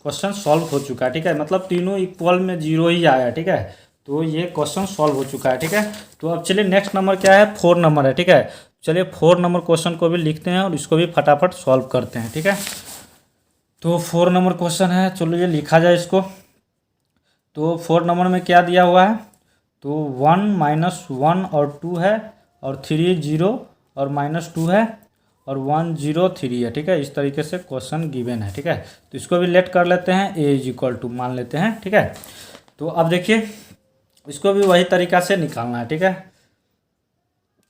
क्वेश्चन सॉल्व हो चुका है। ठीक है, मतलब तीनों इक्वल में जीरो ही आया। ठीक है, तो ये क्वेश्चन सॉल्व हो चुका है। ठीक है, तो अब चलिए नेक्स्ट नंबर क्या है, 4 नंबर है। ठीक है, चलिए 4 नंबर क्वेश्चन को भी लिखते हैं और इसको भी फटाफट सॉल्व करते हैं। ठीक है, तो 4 नंबर क्वेश्चन है, चलो ये लिखा जाए इसको। तो 4 नंबर में क्या दिया हुआ है, तो 1 -1 और 2 है, और 3 0 और -2 है, और 1 0 3 है। ठीक है, इस तरीके से क्वेश्चन गिवन है। ठीक है, तो इसको भी लेट कर लेते हैं, ए इज इक्वल टू मान लेते हैं। ठीक है, तो अब देखिए इसको भी वही तरीका से निकालना है। ठीक है,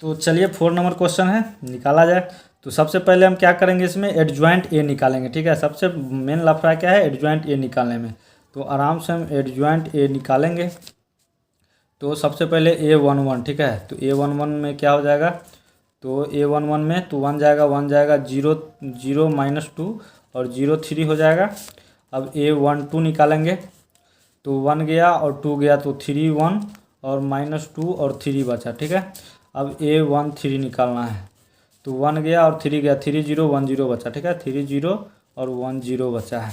तो चलिए 4 नंबर क्वेश्चन है, निकाला जाए। तो सबसे पहले हम क्या करेंगे, इसमें एडजॉइंट ए निकालेंगे। ठीक है, सबसे मेन लफड़ा क्या है, एडजॉइंट ए निकालने में, तो आराम से हम एडजॉइंट ए निकालेंगे। तो सबसे पहले A11। ठीक है, तो A11 में क्या हो जाएगा, तो A11 में तो 1 जाएगा 1 जाएगा, 0 0 -2 और 0 3 हो जाएगा। अब A12 निकालेंगे, तो 1 गया और 2 गया, तो 3 1 और -2 और 3 बचा। ठीक है, अब A13 निकालना है, तो 1 गया और 3 गया, 3 0 1 0 बचा। ठीक है, 3 0 और 1 0 बचा है।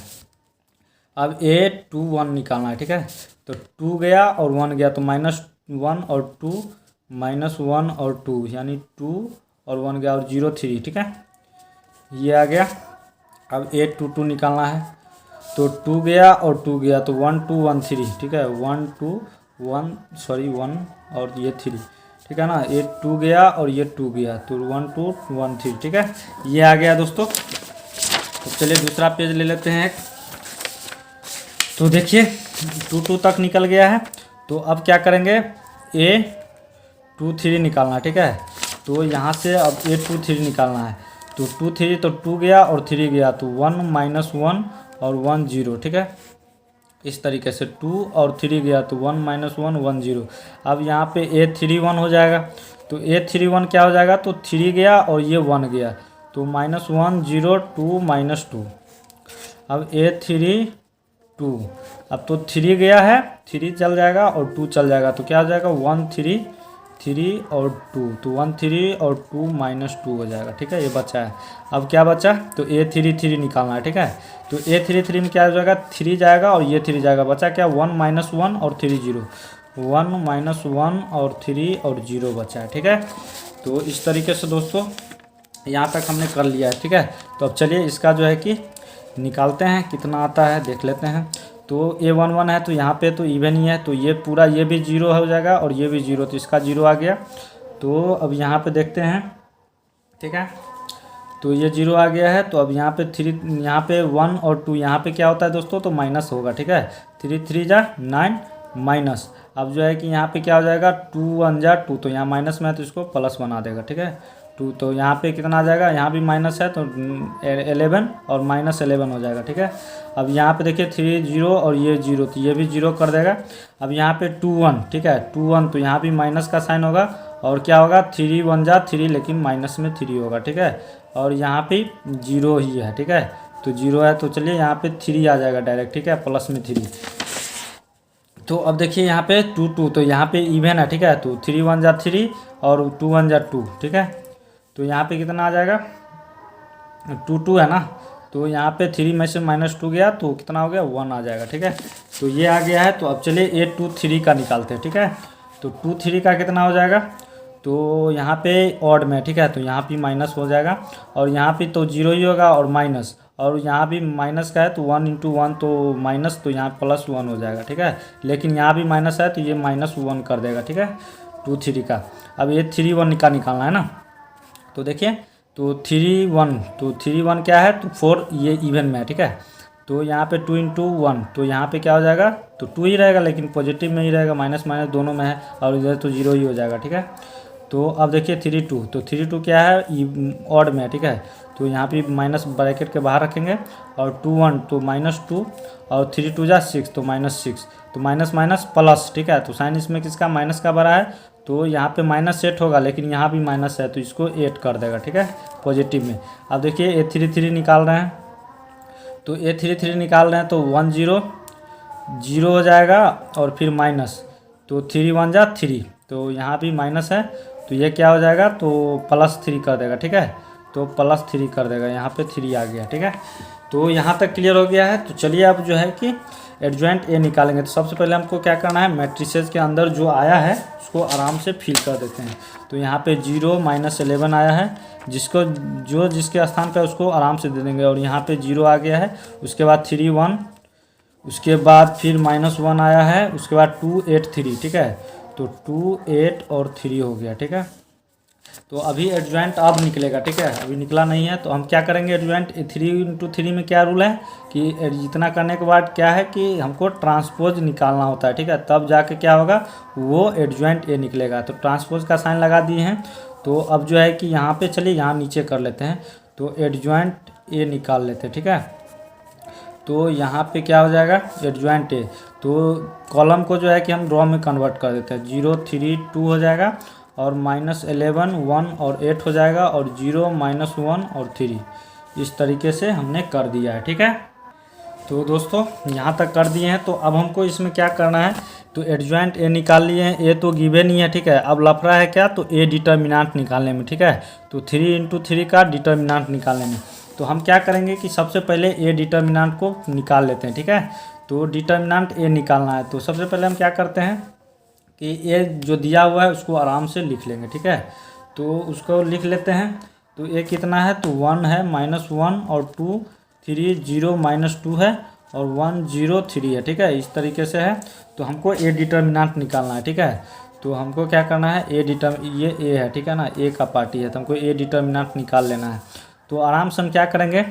अब A21 निकालना है। ठीक है, तो 2 गया और 1 गया, तो -1 और 2 -1 और 2 यानी 2 और 1 गया और 0 3। ठीक है, ये आ गया। अब A22 निकालना है, तो 2 गया और 2 गया, तो 1 2 1 3। ठीक है, 1 2 1 सॉरी 1 और ये 3। ठीक है ना, ये 2 गया और ये 2 गया, तो 1 2 1 3। ठीक है, ये आ गया दोस्तों। तो चलिए दूसरा पेज ले लेते हैं एक। तो देखिए 2 2 तक निकल गया है, तो अब क्या करेंगे, A23 निकालना है। ठीक है, तो यहाँ से अब A23 निकालना है, तो 2 3 तो 2 गया और 3 गया, तो 1 -1 और 1 0। ठीक है, इस तरीके से 2 और 3 गया, तो 1 -1 1 0। अब यहाँ पे A31 हो जाएगा, तो A31 क्या हो जाएगा, तो 3 गया और ये 1 गया, तो -1 0 2 -2। अब A32, अब तो 3 गया है, 3 चल जाएगा और 2 चल जाएगा, तो क्या हो जाएगा 1 3 3 और 2, तो 1 3 और 2 -2 हो जाएगा। ठीक है, ये बचा है। अब क्या बचा, तो A3 निकालना है। ठीक है, तो A3 में क्या हो जाएगा, 3 जाएगा और ये 3 जाएगा, बचा क्या 1 -1 और 3 0, 1 -1 और 3 और 0 बचा है। ठीक है, तो इस तरीके से दोस्तों यहाँ तक हमने कर लिया है। ठीक है, तो अब चलिए इसका जो है कि निकालते हैं, कितना आता है देख लेते हैं। तो A11 है, तो यहाँ पे तो इवन ही है, तो ये पूरा ये भी 0 हो जाएगा और ये भी 0, तो इसका 0 आ गया। तो अब यहाँ पे देखते हैं। ठीक है, तो ये 0 आ गया है। तो अब यहाँ पे 3, यहाँ पे 1 और 2, यहाँ पे क्या होता है दोस्तों, तो माइनस होगा। ठीक है, 3 3 जा 9 माइनस। अब जो है कि यहाँ पे क्या हो जाएगा, 2 1 जा 2, तो यहाँ माइनस में है तो इसको प्लस बना देगा। ठीक है, 2, तो यहाँ पे कितना आ जाएगा, यहाँ भी माइनस है तो 11 और -11 हो जाएगा। ठीक है, अब यहाँ पे देखिए 3 0 और ये 0, तो ये भी 0 कर देगा। अब यहाँ पे 2 1, ठीक है 2 1, तो यहाँ भी माइनस का साइन होगा और क्या होगा, 3 1 जा 3, लेकिन माइनस में 3 होगा। ठीक है, और यहाँ पे 0 ही है। ठीक है, तो 0 है, तो चलिए यहाँ पे 3 आ जाएगा डायरेक्ट। ठीक है, प्लस में 3। तो अब देखिए यहाँ पे 2 2, तो यहाँ पे इवन है। ठीक है, तो 3 1 जा 3 और 2 1 जा 2। ठीक है, तो यहाँ पे कितना आ जाएगा, 2 2 है ना, तो यहाँ पे 3 में से -2 गया तो कितना हो गया, 1 आ जाएगा। ठीक है, तो ये आ गया है। तो अब चलिए A23 का निकालते हैं। ठीक है, तो 2 3 का कितना हो जाएगा, तो यहाँ पे ऑड में। ठीक है, तो यहाँ पे माइनस हो जाएगा और यहाँ पे तो 0 ही होगा और माइनस, और यहाँ भी माइनस का है तो 1 × 1 तो माइनस, तो यहाँ +1 हो जाएगा। ठीक है, लेकिन यहाँ भी माइनस है तो ये -1 कर देगा। ठीक है, 2 3 का। अब ये 3 1 का निकालना है ना, तो देखिए तो 3 1, तो 3 1 क्या है, तो 4 ये इवन में है। ठीक है, तो यहाँ पे 2 × 1, तो यहाँ पे क्या हो जाएगा, तो 2 ही रहेगा, लेकिन पॉजिटिव में ही रहेगा, माइनस माइनस दोनों में है, और इधर तो 0 ही हो जाएगा। ठीक है, तो अब देखिए 3 2, तो 3 2 क्या है, ऑड में है। ठीक है, तो यहाँ पे माइनस ब्रैकेट के बाहर रखेंगे, और 2 1 तो -2 और 3 2 जा 6, तो -6, तो माइनस माइनस प्लस। ठीक है, तो साइन इसमें किसका, माइनस का बड़ा है, तो यहाँ पे -8 होगा, लेकिन यहाँ भी माइनस है तो इसको 8 कर देगा। ठीक है, पॉजिटिव में। अब देखिए A33 निकाल रहे हैं, तो A33 निकाल रहे हैं तो 1 0 0 हो जाएगा और फिर माइनस, तो 3 1 जा 3, तो यहाँ भी माइनस है तो ये क्या हो जाएगा, तो +3 कर देगा। ठीक है, तो +3 कर देगा, यहाँ पे 3 आ गया। ठीक है, तो यहाँ तक क्लियर हो गया है। तो चलिए अब जो है कि एडजॉइंट ए निकालेंगे। तो सबसे पहले हमको क्या करना है, मैट्रिसेस के अंदर जो आया है उसको आराम से फिल कर देते हैं। तो यहाँ पे 0 -11 आया है, जिसको जो जिसके स्थान पे उसको आराम से दे देंगे, और यहाँ पे 0 आ गया है, उसके बाद 3 1, उसके बाद फिर -1 आया है, उसके बाद 2 8 3। ठीक है, तो 2 8 और 3 हो गया। ठीक है, तो अभी एडजॉइंट अब निकलेगा। ठीक है, अभी निकला नहीं है, तो हम क्या करेंगे, एडजॉइंट 3 × 3 में क्या रूल है कि इतना करने के बाद क्या है कि हमको ट्रांसपोज निकालना होता है। ठीक है, तब जाके क्या होगा, वो एडजॉइंट ए निकलेगा। तो ट्रांसपोज का साइन लगा दिए हैं। तो अब जो है कि यहाँ पे चलिए यहाँ नीचे कर लेते हैं, तो एडजॉइंट ए निकाल लेते हैं। ठीक है, तो यहाँ पे क्या हो जाएगा, एडजॉइंट ए, तो कॉलम को जो है कि हम रो में कन्वर्ट कर देते हैं। 0 3 2 हो जाएगा, और -11 1 और 8 हो जाएगा, और 0 -1 और 3। इस तरीके से हमने कर दिया है। ठीक है, तो दोस्तों यहाँ तक कर दिए हैं। तो अब हमको इसमें क्या करना है, तो एडजॉइंट ए निकाल लिए हैं, ए तो गिवन ही है। ठीक है, अब लफड़ा है क्या, तो ए डिटर्मिनेंट निकालने में। ठीक है, तो 3 × 3 का डिटर्मिनेंट निकालने में। तो हम क्या करेंगे कि सबसे पहले ए डिटर्मिनेंट को निकाल लेते हैं। ठीक है, तो डिटर्मिनेंट ए निकालना है, तो सबसे पहले हम क्या करते हैं कि ए जो दिया हुआ है उसको आराम से लिख लेंगे। ठीक है, तो उसको लिख लेते हैं। तो ए कितना है, तो 1 है, -1 और 2 3 0 -2 है, और 1 0 3 है। ठीक है, इस तरीके से है। तो हमको ए डिटर्मिनेंट निकालना है। ठीक है, तो हमको क्या करना है, ये ए है। ठीक है ना, ए का पार्टी है, तो हमको ए डिटर्मिनेंट निकाल लेना है। तो आराम से हम क्या करेंगे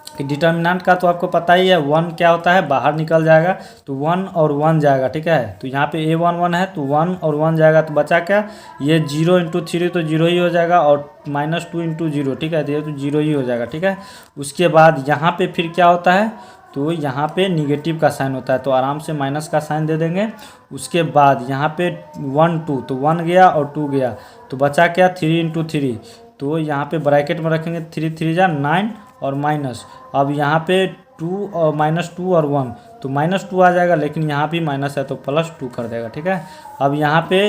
कि डिटर्मिनेंट का तो आपको पता ही है, 1 क्या होता है, बाहर निकल जाएगा, तो 1 और 1 जाएगा। ठीक है, तो यहाँ पे A11 है, तो 1 और 1 जाएगा, तो बचा क्या, ये 0 × 3 तो 0 ही हो जाएगा, और -2 × 0। ठीक है, तो 0 ही हो जाएगा। ठीक है, उसके बाद यहाँ पे फिर क्या होता है, तो यहाँ पे निगेटिव का साइन होता है, तो आराम से माइनस का साइन दे देंगे। उसके बाद यहाँ पे 1 2, तो 1 गया और 2 गया, तो बचा क्या, 3 × 3, तो यहाँ पे ब्रैकेट में रखेंगे, 3 3 जा 9 और माइनस। अब यहाँ पे 2 और -2 और 1, तो -2 आ जाएगा, लेकिन यहाँ भी माइनस है तो +2 कर देगा। ठीक है, अब यहाँ पे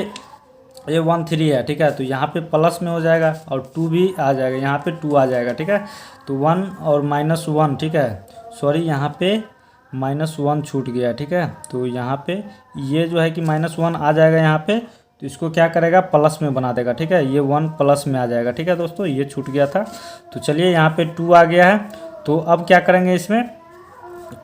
ये 1 3 है, ठीक है। तो यहाँ पे प्लस में हो जाएगा और 2 भी आ जाएगा, यहाँ पे 2 आ जाएगा, ठीक है। तो 1 और -1, ठीक है। सॉरी, यहाँ पे -1 छूट गया, ठीक है। तो यहाँ पे ये जो है कि -1 आ जाएगा यहाँ पे, तो इसको क्या करेगा, प्लस में बना देगा, ठीक है। ये 1 प्लस में आ जाएगा, ठीक है दोस्तों, ये छूट गया था। तो चलिए यहाँ पे 2 आ गया है। तो अब क्या करेंगे इसमें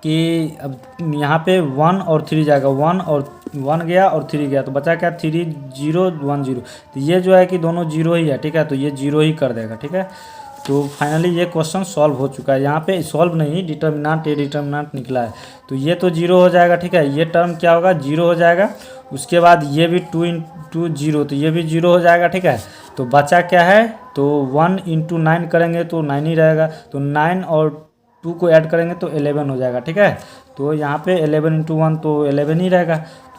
कि अब यहाँ पे 1 और 3 जाएगा, 1 और 1 गया और 3 गया, तो बचा क्या, 3 0 1 0। तो ये जो है कि दोनों जीरो ही है, ठीक है। तो ये जीरो ही कर देगा, ठीक है। तो फाइनली ये क्वेश्चन सॉल्व हो चुका है। यहाँ पे सॉल्व नहीं, डिटर्मिनेंट ए डिटर्मिनेंट निकला है। तो ये तो जीरो हो जाएगा, ठीक है। ये टर्म क्या होगा, जीरो हो जाएगा। उसके बाद ये भी 2 इंटू जीरो, तो ये भी जीरो हो जाएगा, ठीक है। तो बचा क्या है, तो 1 इंटू 9 करेंगे तो 9 ही रहेगा। तो 9 और 2 को ऐड करेंगे तो 11 हो जाएगा, ठीक है। तो यहाँ पे 11 इंटू 1 तो 11 ही रहेगा।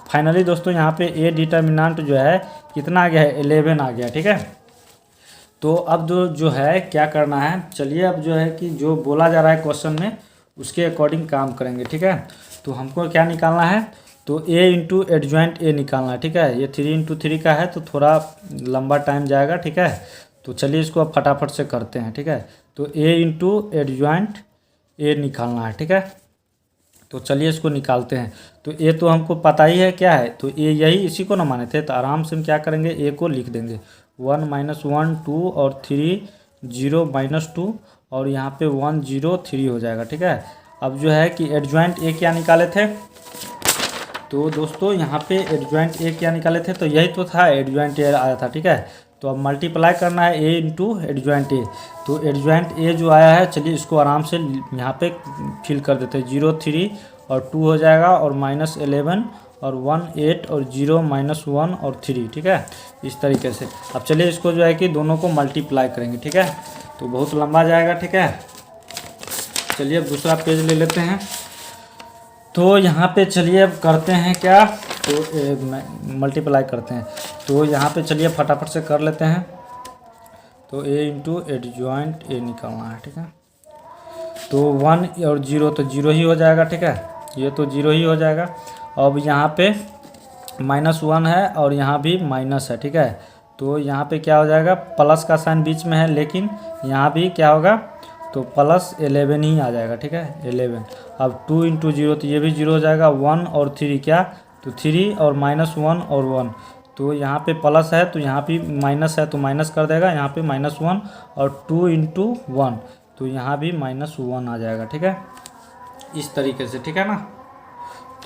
फाइनली दोस्तों यहाँ पे ए डिटर्मिनेंट जो है कितना आ गया है, 11 आ गया, ठीक है। तो अब जो है क्या करना है, चलिए अब जो है कि जो बोला जा रहा है क्वेश्चन में उसके अकॉर्डिंग काम करेंगे, ठीक है। तो हमको क्या निकालना है, तो ए इंटू एडजॉइंट ए निकालना है, ठीक है। ये 3 इंटू 3 का है तो थोड़ा लंबा टाइम जाएगा, ठीक है। तो चलिए इसको अब फटाफट से करते हैं, ठीक है। तो ए इंटू एडजॉइंट ए निकालना है, ठीक है। तो चलिए इसको निकालते हैं। तो ए तो हमको पता ही है क्या है, तो ए यही इसी को ना माने थे, तो आराम से हम क्या करेंगे, ए को लिख देंगे 1 -1 2 और 3 0 -2 और यहाँ पे 1 0 3 हो जाएगा, ठीक है। अब जो है कि एडजॉइंट ए क्या निकाले थे, तो दोस्तों यहाँ पे एडजॉइंट ए क्या निकाले थे, तो यही तो था, एडजॉइंट ए आया था, ठीक है। तो अब मल्टीप्लाई करना है ए इंटू एडजॉइंट ए। तो एडजॉइंट ए जो आया है, चलिए इसको आराम से यहाँ पे फिल कर देते हैं। 0 3 और 2 हो जाएगा और -11 और 1 8 और 0 -1 और 3, ठीक है। इस तरीके से अब चलिए इसको जो है कि दोनों को मल्टीप्लाई करेंगे, ठीक है। तो बहुत लंबा जाएगा, ठीक है। चलिए अब दूसरा पेज ले लेते हैं। तो यहाँ पे चलिए अब करते हैं क्या, तो मल्टीप्लाई करते हैं। तो यहाँ पे चलिए फटाफट से कर लेते हैं। तो ए इंटू एडजॉइंट ए निकालना है, ठीक है। तो 1 और 0 तो 0 ही हो जाएगा, ठीक है। ये तो 0 ही हो जाएगा। अब यहाँ पे -1 है और यहाँ भी माइनस है, ठीक है। तो यहाँ पे क्या हो जाएगा, प्लस का साइन बीच में है, लेकिन यहाँ भी क्या होगा, तो +11 ही आ जाएगा, ठीक है, 11। अब 2 इंटू 0 तो ये भी 0 हो जाएगा। 1 और 3 क्या, तो 3 और -1 और 1, तो यहाँ पे प्लस है तो यहाँ भी माइनस है तो माइनस कर देगा, यहाँ पे -1 और 2 इंटू 1 तो यहाँ भी -1 आ जाएगा, ठीक है, इस तरीके से, ठीक है ना।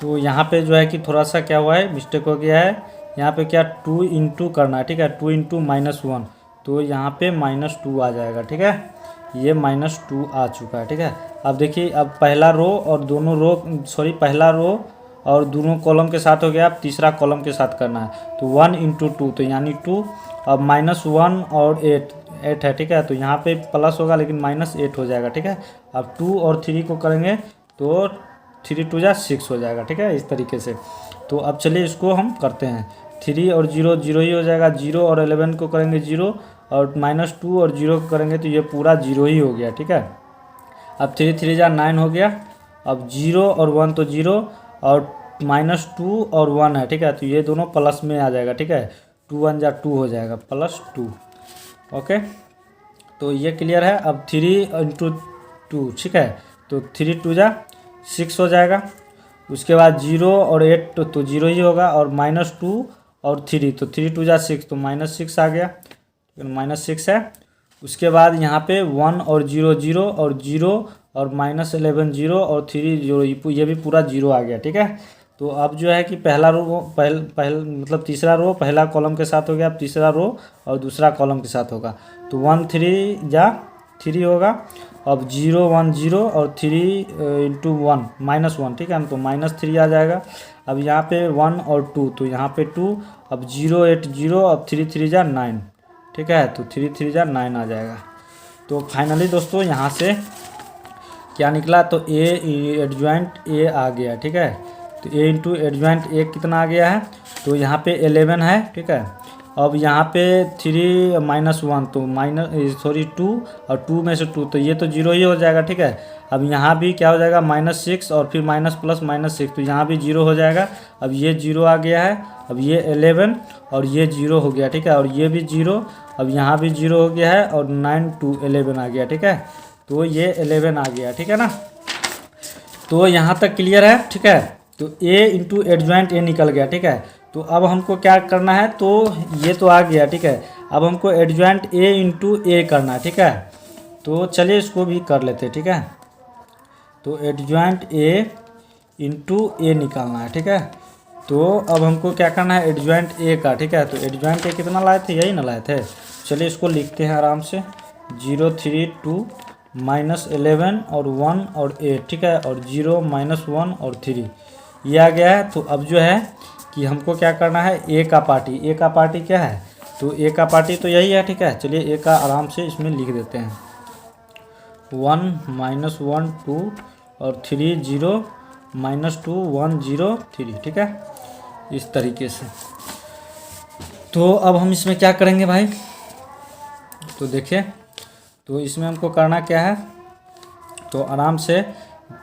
तो यहाँ पे जो है कि थोड़ा सा क्या हुआ है, मिस्टेक हो गया है। यहाँ पे क्या 2 इंटू करना है, ठीक है, 2 इंटू -1 तो यहाँ पे -2 आ जाएगा, ठीक है। ये -2 आ चुका है, ठीक है। अब देखिए, अब पहला रो और दोनों रो, सॉरी पहला रो और दोनों कॉलम के साथ हो गया। अब तीसरा कॉलम के साथ करना है, तो 1 इंटू 2 तो यानी 2। अब -1 और 8 है, ठीक है। तो यहाँ पे प्लस होगा लेकिन -8 हो जाएगा, ठीक है। अब 2 और 3 को करेंगे तो 3 2 जा 6 हो जाएगा, ठीक है, इस तरीके से। तो अब चलिए इसको हम करते हैं। 3 और 0 0 ही हो जाएगा। 0 और 11 को करेंगे 0 और -2 और 0 को करेंगे तो ये पूरा 0 ही हो गया, ठीक है। अब 3 3 जा 9 हो गया। अब 0 और 1 तो 0 और -2 और 1 है, ठीक है। तो ये दोनों प्लस में आ जाएगा, ठीक है। 2 1 जा 2 हो जाएगा, +2। ओके, तो ये क्लियर है। अब 3 इंटू 2, ठीक है, तो 3 2 जा 6 हो जाएगा। उसके बाद 0 और 8 तो 0 ही होगा और -2 और 3 तो 3 2 जा 6 तो -6 आ गया, -6 है। उसके बाद यहाँ पे 1 और 0 0 और 0 और -11 0 और 3 0, ये भी पूरा 0 आ गया, ठीक है। तो अब जो है कि पहला रो मतलब तीसरा रो पहला कॉलम के साथ हो गया। अब तीसरा रो और दूसरा कॉलम के साथ होगा, तो 1 3 जा 3 होगा। अब 0 1 0 और 3 इंटू 1 -1, ठीक है, तो -3 आ जाएगा। अब यहाँ पे 1 और 2 तो यहाँ पे 2। अब 0 8 0, अब 3 3 जा 9, ठीक है, तो 3 3 जा 9 आ जाएगा। तो फाइनली दोस्तों यहाँ से क्या निकला, तो ए एडजॉइंट ए आ गया, ठीक है। तो ए इंटू एडजॉइंट ए कितना आ गया है, तो यहाँ पे 11 है, ठीक है। अब यहाँ पे 3 - 1 तो -2 और 2 में से 2 तो ये तो 0 ही हो जाएगा, ठीक है। अब यहाँ भी क्या हो जाएगा -6 और फिर माइनस प्लस -6 तो यहाँ भी 0 हो जाएगा। अब ये 0 आ गया है। अब ये 11 और ये 0 हो गया, ठीक है। और ये भी 0, अब यहाँ भी 0 हो गया है और 9 2 11 आ गया, ठीक है। तो ये 11 आ गया, ठीक है ना। तो यहाँ तक क्लियर है, ठीक है। तो a इंटू एडजॉइंट a निकल गया, ठीक है। तो अब हमको क्या करना है, तो ये तो आ गया, ठीक है। अब हमको एडजॉइंट a इंटू ए करना है, ठीक है। तो चलिए इसको भी कर लेते हैं, ठीक है। तो एडजॉइंट a इंटू ए निकालना है, ठीक है। तो अब हमको क्या करना है एडजॉइंट a का, ठीक है। तो एडजॉइंट a कितना लाए थे, यही ना लाए थे। चलिए इसको लिखते हैं आराम से, 0 3 2 -11 और 1 और 8, ठीक है। और 0 -1 और 3 ये आ गया है। तो अब जो है कि हमको क्या करना है ए का पार्टी क्या है, तो ए का पार्टी तो यही है, ठीक है। चलिए ए का आराम से इसमें लिख देते हैं, 1 -1 2 और 3 0 -2 1 0 3, ठीक है। इस तरीके से। तो अब हम इसमें क्या करेंगे भाई, तो देखिए, तो इसमें हमको करना क्या है, तो आराम से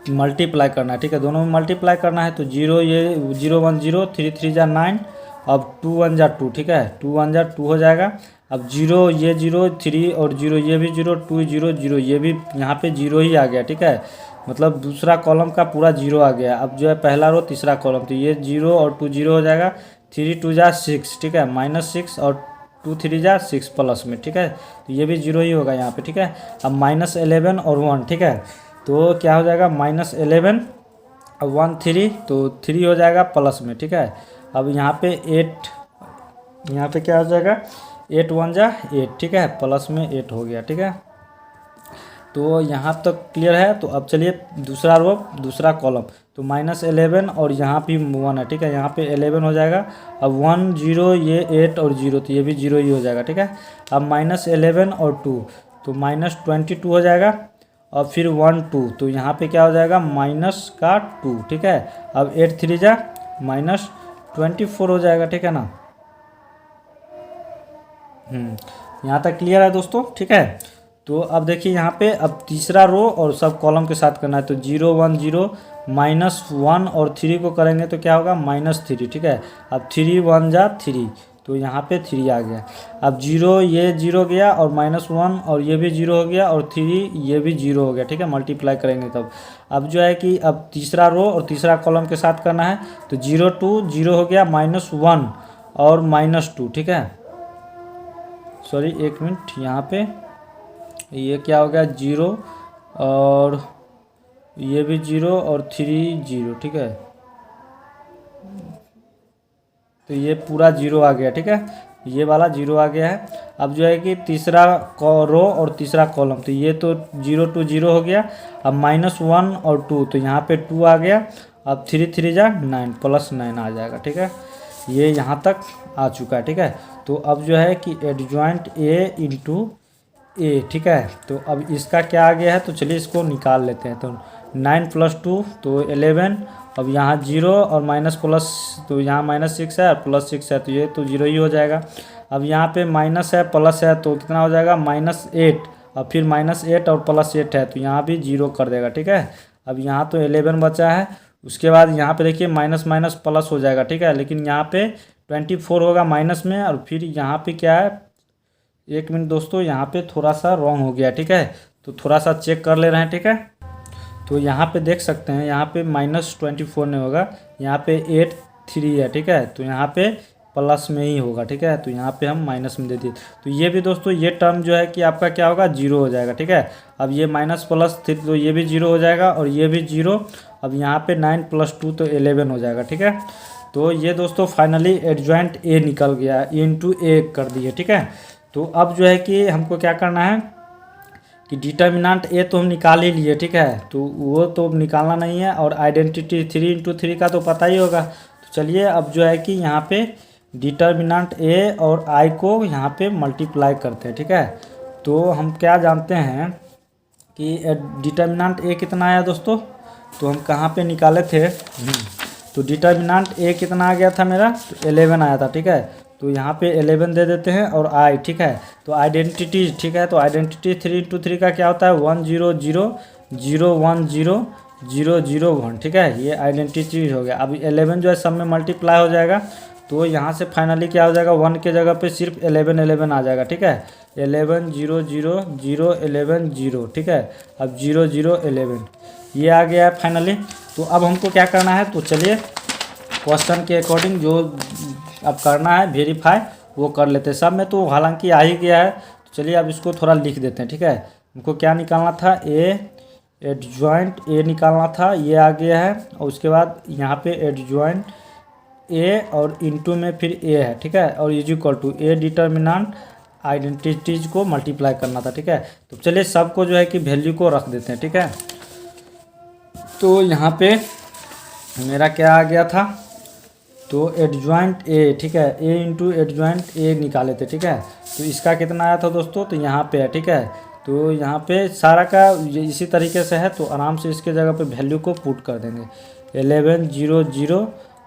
मल्टीप्लाई करना है, ठीक है। दोनों में मल्टीप्लाई करना है। तो 0 ये 0 1 0 3 3 जा 9, अब 2 1 जा 2, ठीक है। 2 1 जा 2 हो जाएगा। अब 0 ये 0 3 और 0 ये भी 0 2 0 0 ये भी यहाँ पे 0 ही आ गया, ठीक है। मतलब दूसरा कॉलम का पूरा 0 आ गया। अब जो है पहला रो तीसरा कॉलम, तो ये 0 और 2 0 हो जाएगा। 3 2 जा 6, ठीक है, -6 और 2 3 जा 6 प्लस में, ठीक है। तो ये भी 0 ही होगा यहाँ पे, ठीक है। अब -11 और 1, ठीक है। तो क्या हो जाएगा -11 और 1 3, तो 3 हो जाएगा प्लस में, ठीक है। अब यहाँ पे 8, यहाँ पे क्या हो जाएगा 8 1 जा 8, ठीक है, प्लस में 8 हो गया, ठीक है। तो यहाँ तक क्लियर है। तो अब चलिए दूसरा रो दूसरा कॉलम, तो -11 और यहाँ भी 1 है, ठीक है। यहाँ पे 11 हो जाएगा। अब 1 0 ये 8 और 0 तो ये भी 0 ही हो जाएगा, ठीक है। अब -11 और 2 तो -22 हो जाएगा। और फिर 1 2 तो यहाँ पे क्या हो जाएगा -2, ठीक है। अब 8 3 जा -24 हो जाएगा, ठीक है ना। यहाँ तक क्लियर है दोस्तों, ठीक है। तो अब देखिए यहाँ पे अब तीसरा रो और सब कॉलम के साथ करना है। तो 0 1 0 -1 और 3 को करेंगे तो क्या होगा -3, ठीक है। अब 3 1 जा 3 तो यहाँ पे 3 आ गया। अब 0 ये 0 गया और -1 और ये भी 0 हो गया और 3 ये भी 0 हो गया, ठीक है। मल्टीप्लाई करेंगे तब। अब जो है कि अब तीसरा रो और तीसरा कॉलम के साथ करना है। तो 0 2 0 हो गया -1 और -2, ठीक है। सॉरी एक मिनट, यहाँ पे ये क्या हो गया 0 और ये भी 0 और 3 0, ठीक है। तो ये पूरा 0 आ गया, ठीक है। ये वाला 0 आ गया है। अब जो है कि तीसरा रो और तीसरा कॉलम, तो ये तो 0 2 0 हो गया। अब -1 और 2 तो यहाँ पे 2 आ गया। अब 3 3 जा 9 प्लस 9 आ जाएगा, ठीक है। ये यहाँ तक आ चुका है, ठीक है। तो अब जो है कि एडजॉइंट a इंटू ए, ठीक है। तो अब इसका क्या आ गया है, तो चलिए इसको निकाल लेते हैं। तो 9 + 2 तो 11। अब यहाँ 0 और माइनस प्लस, तो यहाँ -6 है और +6 है तो ये तो 0 ही हो जाएगा। अब यहाँ पे माइनस है प्लस है तो कितना हो जाएगा -8 और फिर -8 और +8 है तो यहाँ भी 0 कर देगा, ठीक है। अब यहाँ तो 11 बचा है। उसके बाद यहाँ पे देखिए माइनस माइनस प्लस हो जाएगा, ठीक है। लेकिन यहाँ पे 24 होगा माइनस में और फिर यहाँ पे क्या है, एक मिनट दोस्तों, यहाँ पे थोड़ा सा रॉन्ग हो गया, ठीक है। तो थोड़ा सा चेक कर ले रहे हैं, ठीक है। तो यहाँ पे देख सकते हैं, यहाँ पे -24 नहीं होगा, यहाँ पे 8 3 है, ठीक है। तो यहाँ पे प्लस में ही होगा, ठीक है। तो यहाँ पे हम माइनस में दे दिए। तो ये भी दोस्तों ये टर्म जो है कि आपका क्या होगा 0 हो जाएगा, ठीक है। अब ये माइनस प्लस थी तो ये भी 0 हो जाएगा और ये भी 0। अब यहाँ पे 9 + 2 तो 11 हो जाएगा, ठीक है। तो ये दोस्तों फाइनली एडजॉइंट ए निकल गया, ए कर दिए, ठीक है। तो अब जो है कि हमको क्या करना है कि डिटर्मिनेंट ए तो हम निकाल ही लिए, ठीक है। तो वो तो निकालना नहीं है और आइडेंटिटी 3 × 3 का तो पता ही होगा। तो चलिए अब जो है कि यहाँ पे डिटर्मिनेंट ए और आई को यहाँ पे मल्टीप्लाई करते हैं, ठीक है। तो हम क्या जानते हैं कि डिटर्मिनेंट ए कितना आया दोस्तों, तो हम कहाँ पे निकाले थे। तो डिटर्मिनेंट ए कितना आ गया था मेरा, तो 11 आया था, ठीक है। तो यहाँ पे 11 दे देते हैं और आई, ठीक है। तो आइडेंटिटीज, ठीक है, तो आइडेंटिटी 3 × 3 का क्या होता है 1 0 0 0 1 0 0 0 1, ठीक है। ये आइडेंटिटी हो गया। अब 11 जो है सब में मल्टीप्लाई हो जाएगा, तो यहाँ से फाइनली क्या हो जाएगा 1 के जगह पे सिर्फ 11 11 आ जाएगा, ठीक है। 11 0 0 0 11 0, ठीक है। अब 0 0 11 ये आ गया है फाइनली। तो अब हमको क्या करना है, तो चलिए क्वेश्चन के अकॉर्डिंग जो अब करना है वेरीफाई वो कर लेते हैं। सब में तो हालांकि आ ही गया है, तो चलिए अब इसको थोड़ा लिख देते हैं, ठीक है। हमको क्या निकालना था, एडजॉइंट ए निकालना था, ये आ गया है। और उसके बाद यहाँ पे एडजॉइंट ए और इनटू में फिर ए है, ठीक है। और is equal to A determinant identities को मल्टीप्लाई करना था, ठीक है। तो चलिए सबको जो है कि वैल्यू को रख देते हैं, ठीक है। तो यहाँ पे मेरा क्या आ गया था, तो एडजॉइंट ए, ठीक है, ए इंटू एडजॉइंट ए निकाले थे, ठीक है। तो इसका कितना आया था दोस्तों, तो यहाँ पे है, ठीक है। तो यहाँ पे सारा का इसी तरीके से है, तो आराम से इसके जगह पे वैल्यू को पुट कर देंगे। 11 0 0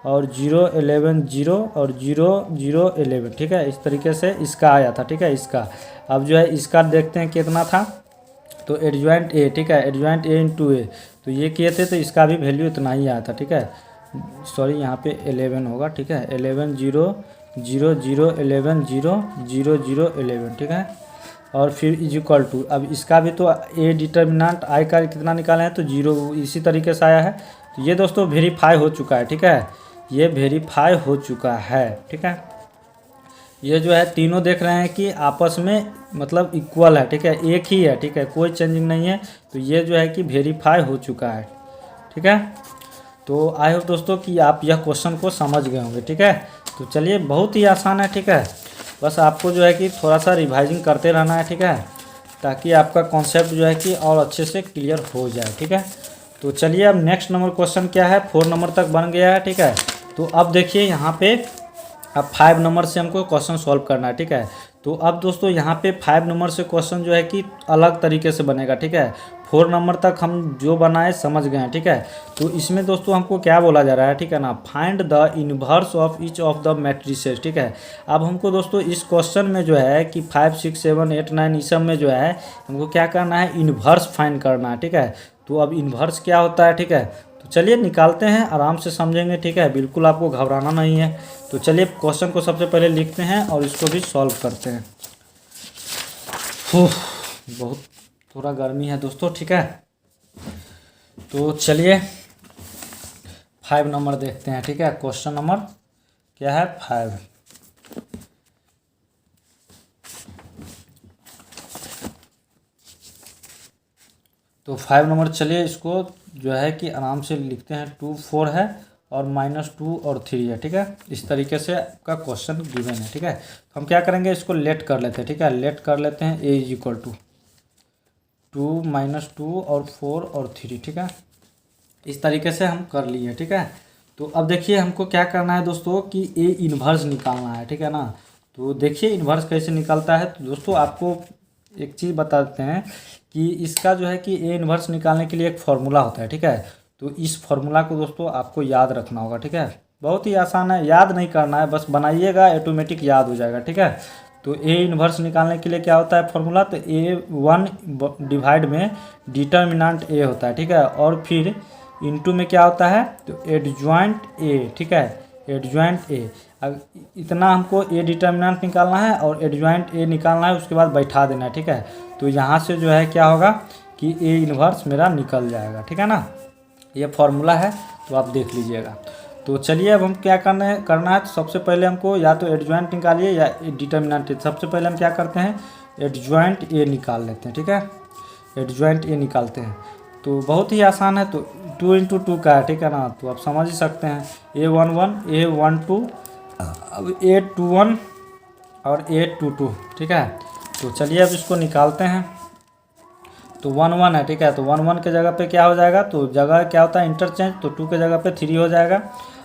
और 0 11 0 और 0 0 11, ठीक है। इस तरीके से इसका आया था, ठीक है। इसका अब जो है इसका देखते हैं कितना था, तो एडजॉइंट ए, ठीक है, एडजॉइंट ए इंटू ए, तो ये किए थे तो इसका भी वैल्यू इतना ही आया था, ठीक है। सॉरी यहाँ पे 11 होगा, ठीक है। 11 0 0 0 11 0 0 0 11, ठीक है। और फिर इज इक्वल टू, अब इसका भी तो ए डिटर्मिनेंट आई का कितना निकाले हैं, तो 0 इसी तरीके से आया है। तो ये दोस्तों वेरीफाई हो चुका है, ठीक है। ये वेरीफाई हो चुका है, ठीक है। ये जो है तीनों देख रहे हैं कि आपस में मतलब इक्वल है, ठीक है, एक ही है, ठीक है, कोई चेंजिंग नहीं है। तो ये जो है कि वेरीफाई हो चुका है, ठीक है। तो आई होप दोस्तों कि आप यह क्वेश्चन को समझ गए होंगे, ठीक है। तो चलिए बहुत ही आसान है, ठीक है। बस आपको जो है कि थोड़ा सा रिवाइजिंग करते रहना है, ठीक है, ताकि आपका कॉन्सेप्ट जो है कि और अच्छे से क्लियर हो जाए, ठीक है। तो चलिए अब नेक्स्ट नंबर क्वेश्चन क्या है, 4 नंबर तक बन गया है, ठीक है। तो अब देखिए यहाँ पे अब 5 नंबर से हमको क्वेश्चन सॉल्व करना है, ठीक है। तो अब दोस्तों यहाँ पे 5 नंबर से क्वेश्चन जो है कि अलग तरीके से बनेगा, ठीक है। 4 नंबर तक हम जो बनाए समझ गए हैं, ठीक है। तो इसमें दोस्तों हमको क्या बोला जा रहा है, ठीक है ना, find the inverse of each of the matrices, ठीक है। अब हमको दोस्तों इस क्वेश्चन में जो है कि 5 6 7 8 9 इस सब में जो है हमको क्या करना है, इन्वर्स फाइंड करना है, ठीक है। तो अब इन्वर्स क्या होता है, ठीक है। तो चलिए निकालते हैं, आराम से समझेंगे, ठीक है, बिल्कुल आपको घबराना नहीं है। तो चलिए क्वेश्चन को सबसे पहले लिखते हैं और इसको भी सॉल्व करते हैं। बहुत थोड़ा गर्मी है दोस्तों, ठीक है। तो चलिए 5 नंबर देखते हैं, ठीक है। क्वेश्चन नंबर क्या है, 5। तो 5 नंबर चलिए इसको जो है कि आराम से लिखते हैं। 2 4 है और -2 और 3 है, ठीक है। इस तरीके से आपका क्वेश्चन गिवन है, ठीक है। तो हम क्या करेंगे, इसको लेट कर लेते हैं, ठीक है। लेट कर लेते हैं ए इज इक्वल टू 2 -2 और 4 और 3, ठीक है। इस तरीके से हम कर लिए, ठीक है। तो अब देखिए हमको क्या करना है दोस्तों कि ए इन्वर्स निकालना है, ठीक है ना। तो देखिए इन्वर्स कैसे निकालता है। तो दोस्तों आपको एक चीज़ बताते हैं कि इसका जो है कि ए इन्वर्स निकालने के लिए एक फार्मूला होता है, ठीक है। तो इस फार्मूला को दोस्तों आपको याद रखना होगा, ठीक है। बहुत ही आसान है, याद नहीं करना है, बस बनाइएगा, ऑटोमेटिक याद हो जाएगा, ठीक है। तो ए इन्वर्स निकालने के लिए क्या होता है फार्मूला, तो A1 डिवाइड में डिटर्मिनेंट ए होता है, ठीक है। और फिर इनटू में क्या होता है, तो एडजॉइंट ए, ठीक है, एडजॉइंट ए। अब इतना हमको ए डिटर्मिनेंट निकालना है और एडजॉइंट ए निकालना है, उसके बाद बैठा देना है, ठीक है। तो यहाँ से जो है क्या होगा कि ए इन्वर्स मेरा निकल जाएगा, ठीक है ना। ये फार्मूला है, तो आप देख लीजिएगा। तो चलिए अब हम क्या करना है, तो सबसे पहले हमको या तो एडजॉइंट निकालिए या डिटर्मिनेंट। सबसे पहले हम क्या करते हैं, एडजॉइंट ए निकाल लेते हैं, ठीक है। एडजॉइंट ए निकालते हैं, तो बहुत ही आसान है। तो 2 × 2 का है, ठीक है ना। तो आप समझ ही सकते हैं, A11 A12 अब A21 और A22, ठीक है। तो चलिए अब इसको निकालते हैं। तो 1 1 है, ठीक है। तो 1 1 के जगह पे क्या हो जाएगा, तो जगह क्या होता है इंटरचेंज, तो 2 के जगह पे 3 हो जाएगा।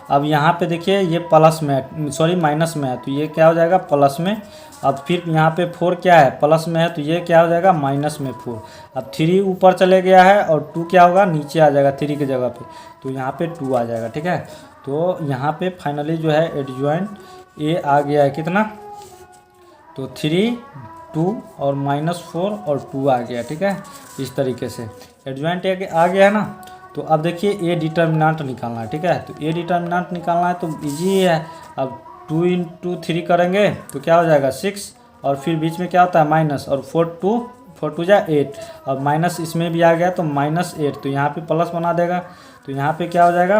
अब यहाँ पे देखिए ये प्लस में है, सॉरी माइनस में है, तो ये क्या हो जाएगा प्लस में। अब फिर यहाँ पे 4 क्या है, प्लस में है, तो ये क्या हो जाएगा माइनस में 4। अब 3 ऊपर चले गया है और 2 क्या होगा नीचे आ जाएगा 3 की जगह पे, तो यहाँ पे 2 आ जाएगा, ठीक है। तो यहाँ पे फाइनली जो है एडजॉइंट ए आ गया है कितना, तो 3 2 और -4 और 2 आ गया, ठीक है। इस तरीके से एडजॉइंट आ गया है ना। तो अब देखिए ए डिटर्मिनेंट निकालना है, ठीक है। तो ए डिटर्मिनेंट निकालना है तो इजी है। अब 2 × 3 करेंगे तो क्या हो जाएगा 6, और फिर बीच में क्या होता है माइनस, और 4 2 जा 8, अब माइनस इसमें भी आ गया तो -8, तो यहाँ पे प्लस बना देगा, तो यहाँ पे क्या हो जाएगा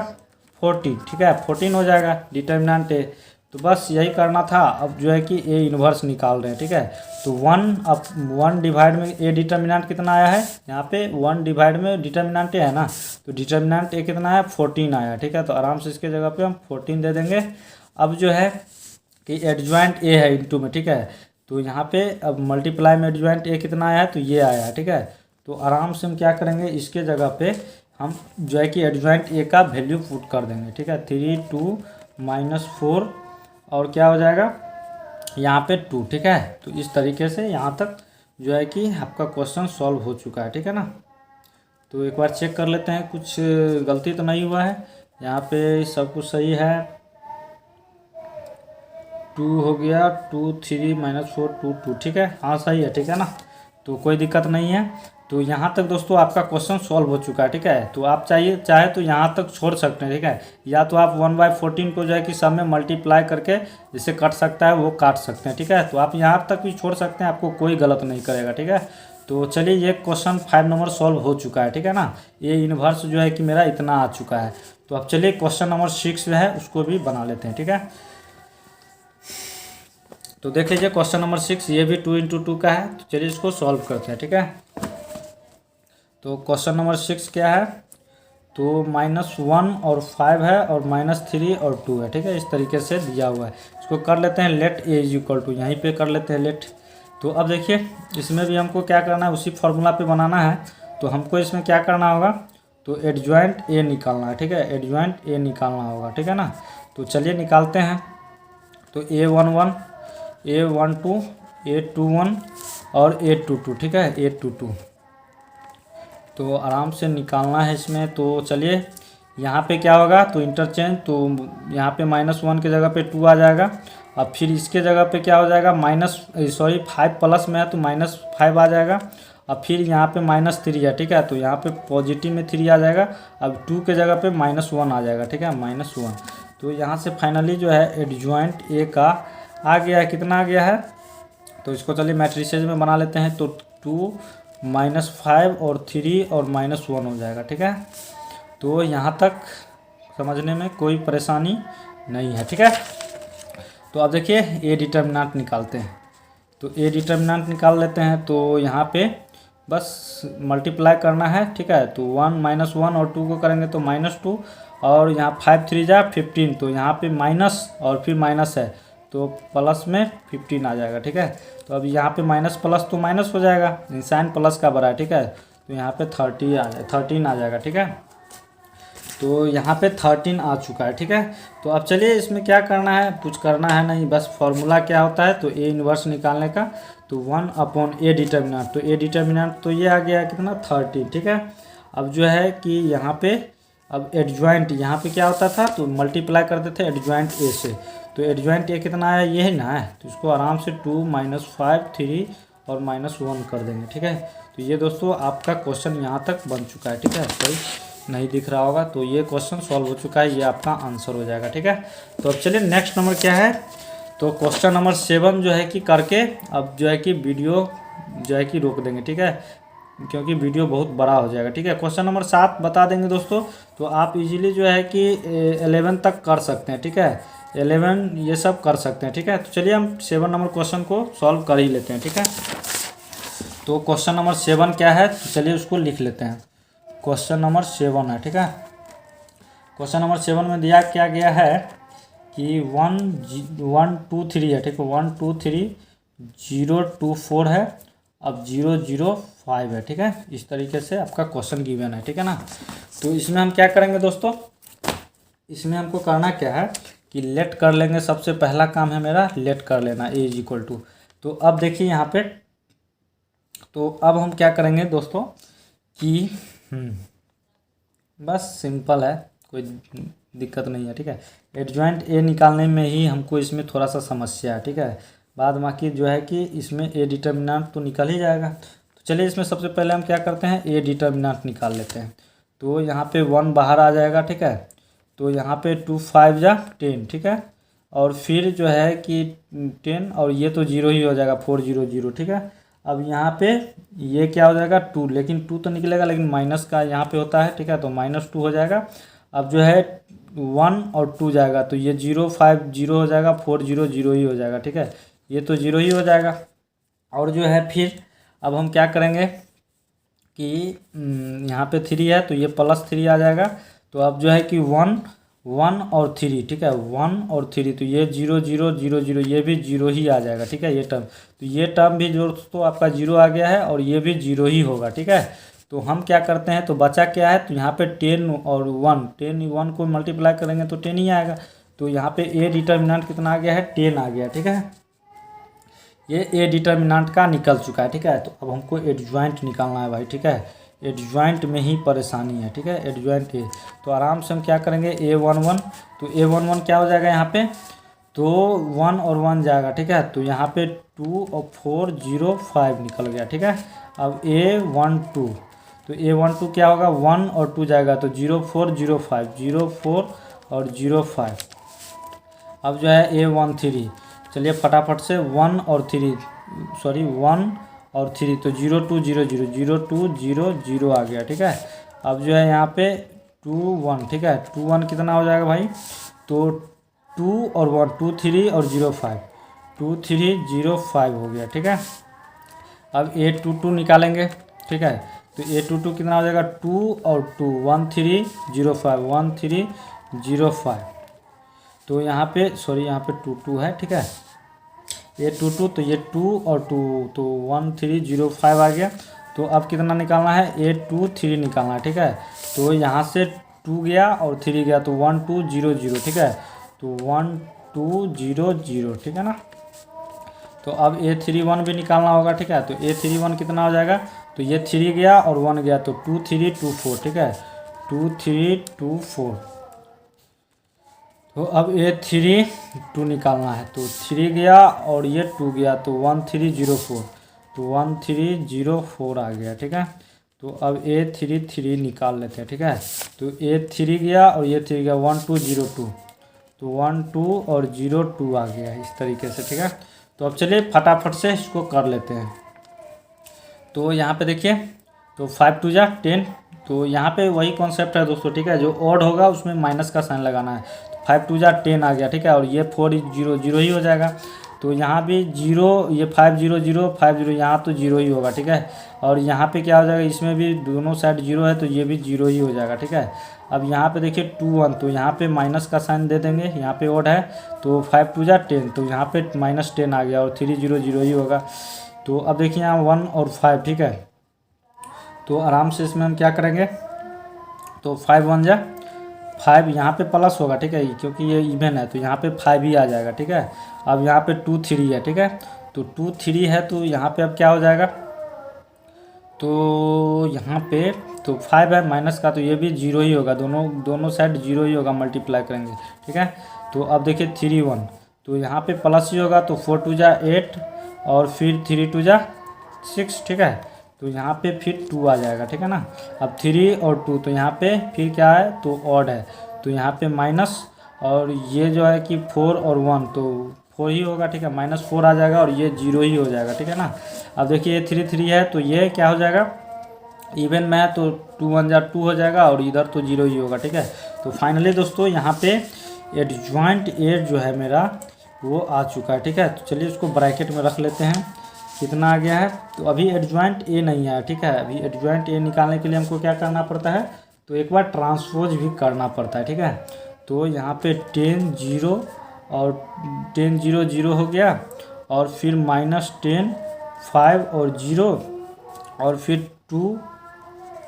14, ठीक है। 14 हो जाएगा डिटर्मिनेंट ए। तो बस यही करना था। अब जो है कि ए इन्वर्स निकाल रहे हैं, ठीक है। तो 1, अब 1 डिवाइड में ए डिटर्मिनेंट कितना आया है, यहाँ पे 1 डिवाइड में डिटर्मिनेंट ए है ना, तो डिटर्मिनेंट ए कितना है 14 आया, ठीक है। तो आराम से इसके जगह पे हम 14 दे देंगे। अब जो है कि एडजॉइंट ए है इनटू में, ठीक है। तो यहाँ पे अब मल्टीप्लाई में एडजॉइंट ए कितना आया है, तो ये आया है, ठीक है। तो आराम से हम क्या करेंगे, इसके जगह पे हम जो है कि एडजॉइंट ए का वैल्यू पुट कर देंगे, ठीक है। 3 2 -4 और क्या हो जाएगा यहाँ पे 2, ठीक है। तो इस तरीके से यहाँ तक जो है कि आपका क्वेश्चन सॉल्व हो चुका है, ठीक है ना। तो एक बार चेक कर लेते हैं कुछ गलती तो नहीं हुआ है, यहाँ पे सब कुछ सही है। 2 हो गया, 2 3 -4 2 2, ठीक है। हाँ सही है, ठीक है ना। तो कोई दिक्कत नहीं है। तो यहाँ तक दोस्तों आपका क्वेश्चन सॉल्व हो चुका है, ठीक है। तो आप चाहे तो यहाँ तक छोड़ सकते हैं, ठीक है। या तो आप 1/14 को जो है कि सब में मल्टीप्लाई करके जिसे कट सकता है वो काट सकते हैं, ठीक है। तो आप यहाँ तक भी छोड़ सकते हैं, आपको कोई गलत नहीं करेगा, ठीक है। तो चलिए ये क्वेश्चन 5 नंबर सॉल्व हो चुका है, ठीक है ना। ये इन्वर्स जो है कि मेरा इतना आ चुका है। तो अब चलिए क्वेश्चन नंबर 6 जो है उसको भी बना लेते हैं, ठीक है। तो देख लीजिए क्वेश्चन नंबर 6, ये भी 2 × 2 का है। तो चलिए इसको सॉल्व करते हैं, ठीक है। तो क्वेश्चन नंबर 6 क्या है, तो -1 और 5 है और -3 और 2 है, ठीक है। इस तरीके से दिया हुआ है। इसको कर लेते हैं let A is equal to, यहीं पे कर लेते हैं लेट। तो अब देखिए इसमें भी हमको क्या करना है, उसी फॉर्मूला पे बनाना है। तो हमको इसमें क्या करना होगा, तो एडजॉइंट ए निकालना है, ठीक है। एडजॉइंट ए निकालना होगा, ठीक है ना। तो चलिए निकालते हैं। तो A11 A12 A21 और A22, ठीक है। A22 तो आराम से निकालना है इसमें। तो चलिए यहाँ पे क्या होगा, तो इंटरचेंज, तो यहाँ पे -1 की जगह पे 2 आ जाएगा। अब फिर इसके जगह पे क्या हो जाएगा 5 प्लस में है तो -5 आ जाएगा। अब फिर यहाँ पे -3 है, ठीक है। तो यहाँ पे पॉजिटिव में 3 आ जाएगा। अब 2 के जगह पे -1 आ जाएगा, ठीक है, -1। तो यहाँ से फाइनली जो है एडजॉइंट ए का आ गया है, कितना आ गया है, तो इसको चलिए मैट्रिसेज में बना लेते हैं। तो 2 -5 और 3 और -1 हो जाएगा, ठीक है। तो यहाँ तक समझने में कोई परेशानी नहीं है, ठीक है। तो अब देखिए ए डिटर्मिनेंट निकालते हैं। तो ए डिटर्मिनेंट निकाल लेते हैं। तो यहाँ पे बस मल्टीप्लाई करना है, ठीक है। तो 1 -1 और 2 को करेंगे तो -2, और यहाँ 5 3 जा 15, तो यहाँ पे माइनस और फिर माइनस है तो प्लस में 15 आ जाएगा, ठीक है। तो अब यहाँ पे माइनस प्लस तो माइनस हो जाएगा, साइन प्लस का बड़ा है, ठीक है। तो यहाँ पे 13 आ जाएगा, ठीक है। तो यहाँ पे 13 आ चुका है, ठीक है। तो अब चलिए इसमें क्या करना है, कुछ करना है नहीं, बस फॉर्मूला क्या होता है, तो ए इन्वर्स निकालने का, तो 1/a डिटर्मिनेंट। तो ए डिटर्मिनेंट तो ये आ गया कितना 13, ठीक है। अब जो है कि यहाँ पे अब एडजॉइंट यहाँ पे क्या होता था, तो मल्टीप्लाई करते थे एडजॉइंट ए से। तो एडजॉइंट ए कितना आया, ये है ना है, तो इसको आराम से 2 -5 3 और -1 कर देंगे, ठीक है। तो ये दोस्तों आपका क्वेश्चन यहाँ तक बन चुका है, ठीक है। सही नहीं दिख रहा होगा, तो ये क्वेश्चन सॉल्व हो चुका है, ये आपका आंसर हो जाएगा, ठीक है। तो अब चलिए नेक्स्ट नंबर क्या है, तो क्वेश्चन नंबर 7 जो है कि करके अब जो है कि वीडियो जो है कि रोक देंगे, ठीक है, क्योंकि वीडियो बहुत बड़ा हो जाएगा, ठीक है। क्वेश्चन नंबर 7 बता देंगे दोस्तों, तो आप इजीली जो है कि 11 तक कर सकते हैं, ठीक है। 11 ये सब कर सकते हैं, ठीक है। तो चलिए हम 7 नंबर क्वेश्चन को सॉल्व कर ही लेते हैं, ठीक है। तो क्वेश्चन नंबर 7 क्या है, तो चलिए उसको लिख लेते हैं। क्वेश्चन नंबर 7 है, ठीक है। क्वेश्चन नंबर 7 में दिया क्या गया है कि 1 2 3 है, ठीक है। 1 2 3 0 2 4 है, अब 0 0 5 है, ठीक है। इस तरीके से आपका क्वेश्चन गिवन है, ठीक है ना। तो इसमें हम क्या करेंगे दोस्तों, इसमें हमको करना क्या है कि लेट कर लेंगे। सबसे पहला काम है मेरा लेट कर लेना, ए इज इक्वल टू। तो अब देखिए यहाँ पे, तो अब हम क्या करेंगे दोस्तों कि बस सिंपल है, कोई दिक्कत नहीं है, ठीक है। एडजॉइंट ए निकालने में ही हमको इसमें थोड़ा सा समस्या है, ठीक है। बाद बाकी जो है कि इसमें ए डिटर्मिनेंट तो निकल ही जाएगा। तो चलिए इसमें सबसे पहले हम क्या करते हैं, ए डिटर्मिनेंट निकाल लेते हैं। तो यहाँ पे 1 बाहर आ जाएगा, ठीक है। तो यहाँ पे 2 5 जा 10, ठीक है। और फिर जो है कि 10 और ये तो 0 ही हो जाएगा, 4 0 0, ठीक है। अब यहाँ पे ये क्या हो जाएगा 2, लेकिन 2 तो निकलेगा, लेकिन माइनस का यहाँ पे होता है, ठीक है। तो -2 हो जाएगा। अब जो है 1 और 2 जाएगा, तो ये 0 5 0 हो जाएगा, 4 0 0 ही हो जाएगा, ठीक है। ये तो 0 ही हो जाएगा। और जो है फिर अब हम क्या करेंगे कि यहाँ पे 3 है, तो ये +3 आ जाएगा। तो अब जो है कि 1 1 और 3, ठीक है। 1 और 3, तो ये 0 0 0 0, ये भी 0 ही आ जाएगा, ठीक है। ये टर्म, तो ये टर्म भी जो तो आपका 0 आ गया है, और ये भी 0 ही होगा, ठीक है। तो हम क्या करते हैं, तो बचा क्या है, तो यहाँ पे 10 और 1, 10 1 को मल्टीप्लाई करेंगे तो 10 ही आएगा। तो यहाँ पे ए डिटर्मिनेंट कितना आ गया है, 10 आ गया, ठीक है। ये ए डिटर्मिनेंट का निकल चुका है, ठीक है। तो अब हमको एडजॉइंट निकालना है भाई, ठीक है। एडजॉइंट में ही परेशानी है, ठीक है। एडजॉइंट ए, तो आराम से हम क्या करेंगे, A11, तो A11 क्या हो जाएगा यहाँ पे, तो 1 और 1 जाएगा, ठीक है। तो यहाँ पे 2 और 4 0 5 निकल गया, ठीक है। अब A12, तो A12 क्या होगा, 1 और 2 जाएगा, तो 0 4 0 5 0 4 और 0 5। अब जो है A13, चलिए फटाफट से 1 और 3, सॉरी 1 और 3, तो 0 2 0 0 0 2 0 0 आ गया, ठीक है। अब जो है यहाँ पे 2 1, ठीक है। 2 1 कितना हो जाएगा भाई, तो 2 और 1 2 3 और 0 5, 2 3 0 5 हो गया, ठीक है। अब A22 निकालेंगे, ठीक है। तो A22 कितना हो जाएगा, 2 और 2 1 3 0 5 1 3 0 5। तो यहाँ पे सॉरी यहाँ पे 2 2 है, ठीक है। A22, तो ये 2 और 2, तो 1 3 0 5 आ गया। तो अब कितना निकालना है, A23 निकालना है, ठीक है। तो यहाँ से 2 गया और 3 गया, तो 1 2 0 0, ठीक है। तो 1 2 0 0, ठीक है ना। तो अब A31 भी निकालना होगा, ठीक है। तो A31 कितना हो जाएगा, तो ये 3 गया और 1 गया, तो 2 3 2 4, ठीक है। 2 3 2 4। तो अब A32 निकालना है, तो 3 गया और ये 2 गया, तो 1 3 0 4, तो 1 3 0 4 आ गया, ठीक है। तो अब A33 निकाल लेते हैं, ठीक है। तो A3 गया और ये 3 गया, 1 2 0 2, तो 1 2 और 0 2 आ गया इस तरीके से, ठीक है। तो अब चलिए फटाफट से इसको कर लेते हैं। तो यहाँ पे देखिए, तो 5 2 जा 10, तो यहाँ पे वही कॉन्सेप्ट है दोस्तों, ठीक है। जो ऑड होगा उसमें माइनस का साइन लगाना है। 5 2 जा 10 आ गया, ठीक है। और ये 4 0 0 ही हो जाएगा। तो यहाँ भी 0, ये 5 0 0 5 0, यहाँ तो 0 ही होगा, ठीक है। और यहाँ पे क्या हो जाएगा, इसमें भी दोनों साइड 0 है, तो ये भी 0 ही हो जाएगा, ठीक है। अब यहाँ पे देखिए 2 1, तो यहाँ पे माइनस का साइन दे देंगे, यहाँ पे ऑड है। तो 5 2 जा 10, तो यहाँ पे -10 आ गया, और 3 0 0 ही होगा। तो अब देखिए यहाँ 1 और 5, ठीक है। तो आराम से इसमें हम क्या करेंगे, तो 5 1 जा 5, यहाँ पे प्लस होगा, ठीक है, क्योंकि ये इवन है, तो यहाँ पे 5 ही आ जाएगा, ठीक है। अब यहाँ पे 2 3 है, ठीक है। तो 2 3 है, तो यहाँ पे अब क्या हो जाएगा, तो यहाँ पे तो 5 है माइनस का, तो ये भी 0 ही होगा, दोनों साइड 0 ही होगा, मल्टीप्लाई करेंगे, ठीक है। तो अब देखिए 3 1, तो यहाँ पे प्लस ही होगा, तो 4 2 जा 8 और फिर 3 2 जा 6, ठीक है। तो यहाँ पे फिर 2 आ जाएगा, ठीक है ना। अब 3 और 2, तो यहाँ पे फिर क्या है, तो ऑड है, तो यहाँ पे माइनस, और ये जो है कि 4 और 1, तो 4 ही होगा, ठीक है। -4 आ जाएगा और ये 0 ही हो जाएगा, ठीक है ना। अब देखिए 3 3 है, तो ये क्या हो जाएगा, इवन में है, तो 2 1 जा 2 हो जाएगा, और इधर तो 0 ही होगा, ठीक है। तो फाइनली दोस्तों यहाँ पे एडजॉइंट ए जो है मेरा वो आ चुका है, ठीक है। तो चलिए इसको ब्रैकेट में रख लेते हैं, कितना आ गया है, तो अभी एडजॉइंट ए नहीं आया, ठीक है। अभी एडजॉइंट ए निकालने के लिए हमको क्या करना पड़ता है, तो एक बार ट्रांसपोज भी करना पड़ता है, ठीक है। तो यहाँ पे 10 0 और 10 0 0 हो गया, और फिर -10 5 और 0, और फिर 2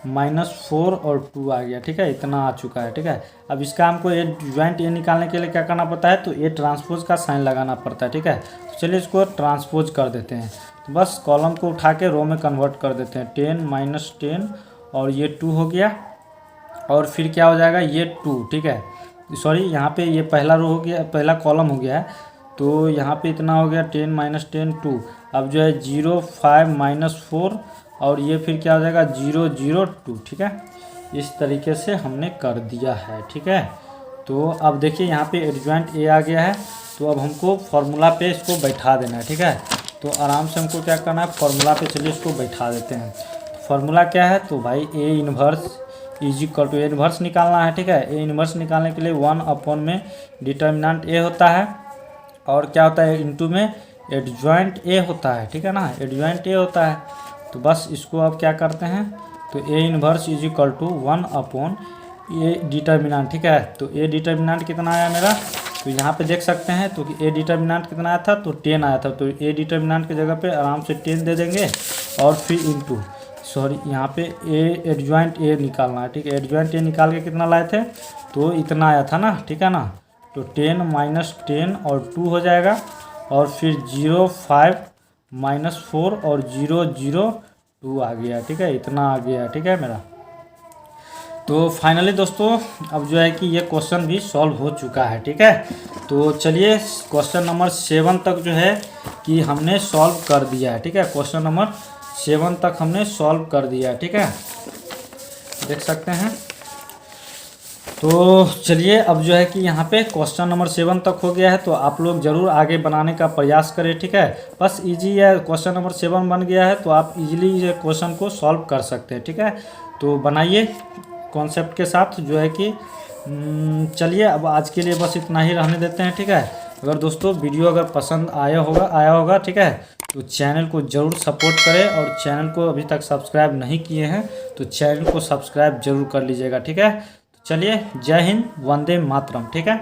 -4 और 2 आ गया, ठीक है। इतना आ चुका है, ठीक है। अब इसका हमको एडजॉइंट ए निकालने के लिए क्या करना पड़ता है, तो ए ट्रांसपोज का साइन लगाना पड़ता है, ठीक है। तो चलिए इसको ट्रांसपोज कर देते हैं। तो बस कॉलम को उठा के रो में कन्वर्ट कर देते हैं, 10 -10 और ये 2 हो गया, और फिर क्या हो जाएगा, ये 2, ठीक है। सॉरी यहाँ पे ये पहला रो हो गया, पहला कॉलम हो गया है, तो यहाँ पे इतना हो गया 10 माइनस 10 2। अब जो है 0 5 माइनस 4 और ये फिर क्या हो जाएगा 0 0 2। ठीक है, इस तरीके से हमने कर दिया है। ठीक है, तो अब देखिए यहाँ पे एडजॉइंट ए आ गया है, तो अब हमको फार्मूला पे इसको बैठा देना है। ठीक है, तो आराम से हमको क्या करना है, फार्मूला पे चलिए इसको बैठा देते हैं। फार्मूला क्या है, तो भाई A inverse is equal to, A inverse निकालना है। ठीक है, ए इन्वर्स निकालने के लिए 1 अपॉन में डिटर्मिनेंट ए होता है और क्या होता है इनटू में एडजॉइंट ए होता है। ठीक है ना, एडजॉइंट ए होता है। तो बस इसको अब क्या करते हैं, तो A inverse is equal to 1 upon A determinant. ठीक है, तो ए डिटर्मिनेंट कितना आया मेरा, तो यहाँ पे देख सकते हैं तो ए डिटर्मिनेंट कितना आया था, तो 10 आया था। तो ए डिटर्मिनेंट की जगह पे आराम से 10 दे देंगे और फिर इनटू, सॉरी यहाँ पे ए एडजॉइंट ए निकालना है। ठीक है, एडजॉइंट ए निकाल के कितना लाए थे, तो इतना आया था ना। ठीक है ना, तो 10 माइनस 10 और 2 हो जाएगा और फिर 0 5 माइनस 4 और 0 0 2 आ गया। ठीक है, इतना आ गया। ठीक है मेरा, तो फाइनली दोस्तों अब जो है कि ये क्वेश्चन भी सॉल्व हो चुका है। ठीक है, तो चलिए क्वेश्चन नंबर 7 तक जो है कि हमने सॉल्व कर दिया है। ठीक है, क्वेश्चन नंबर 7 तक हमने सॉल्व कर दिया है। ठीक है, देख सकते हैं। तो चलिए अब जो है कि यहाँ पे क्वेश्चन नंबर 7 तक हो गया है, तो आप लोग ज़रूर आगे बनाने का प्रयास करें। ठीक है, बस इजी है, क्वेश्चन नंबर 7 बन गया है तो आप इजीली ये क्वेश्चन को सॉल्व कर सकते हैं। ठीक है, तो बनाइए कॉन्सेप्ट के साथ जो है कि चलिए अब आज के लिए बस इतना ही रहने देते हैं। ठीक है, अगर दोस्तों वीडियो अगर पसंद आया होगा ठीक है, तो चैनल को ज़रूर सपोर्ट करें और चैनल को अभी तक सब्सक्राइब नहीं किए हैं तो चैनल को सब्सक्राइब जरूर कर लीजिएगा। ठीक है, तो चलिए जय हिंद, वंदे मातरम। ठीक है।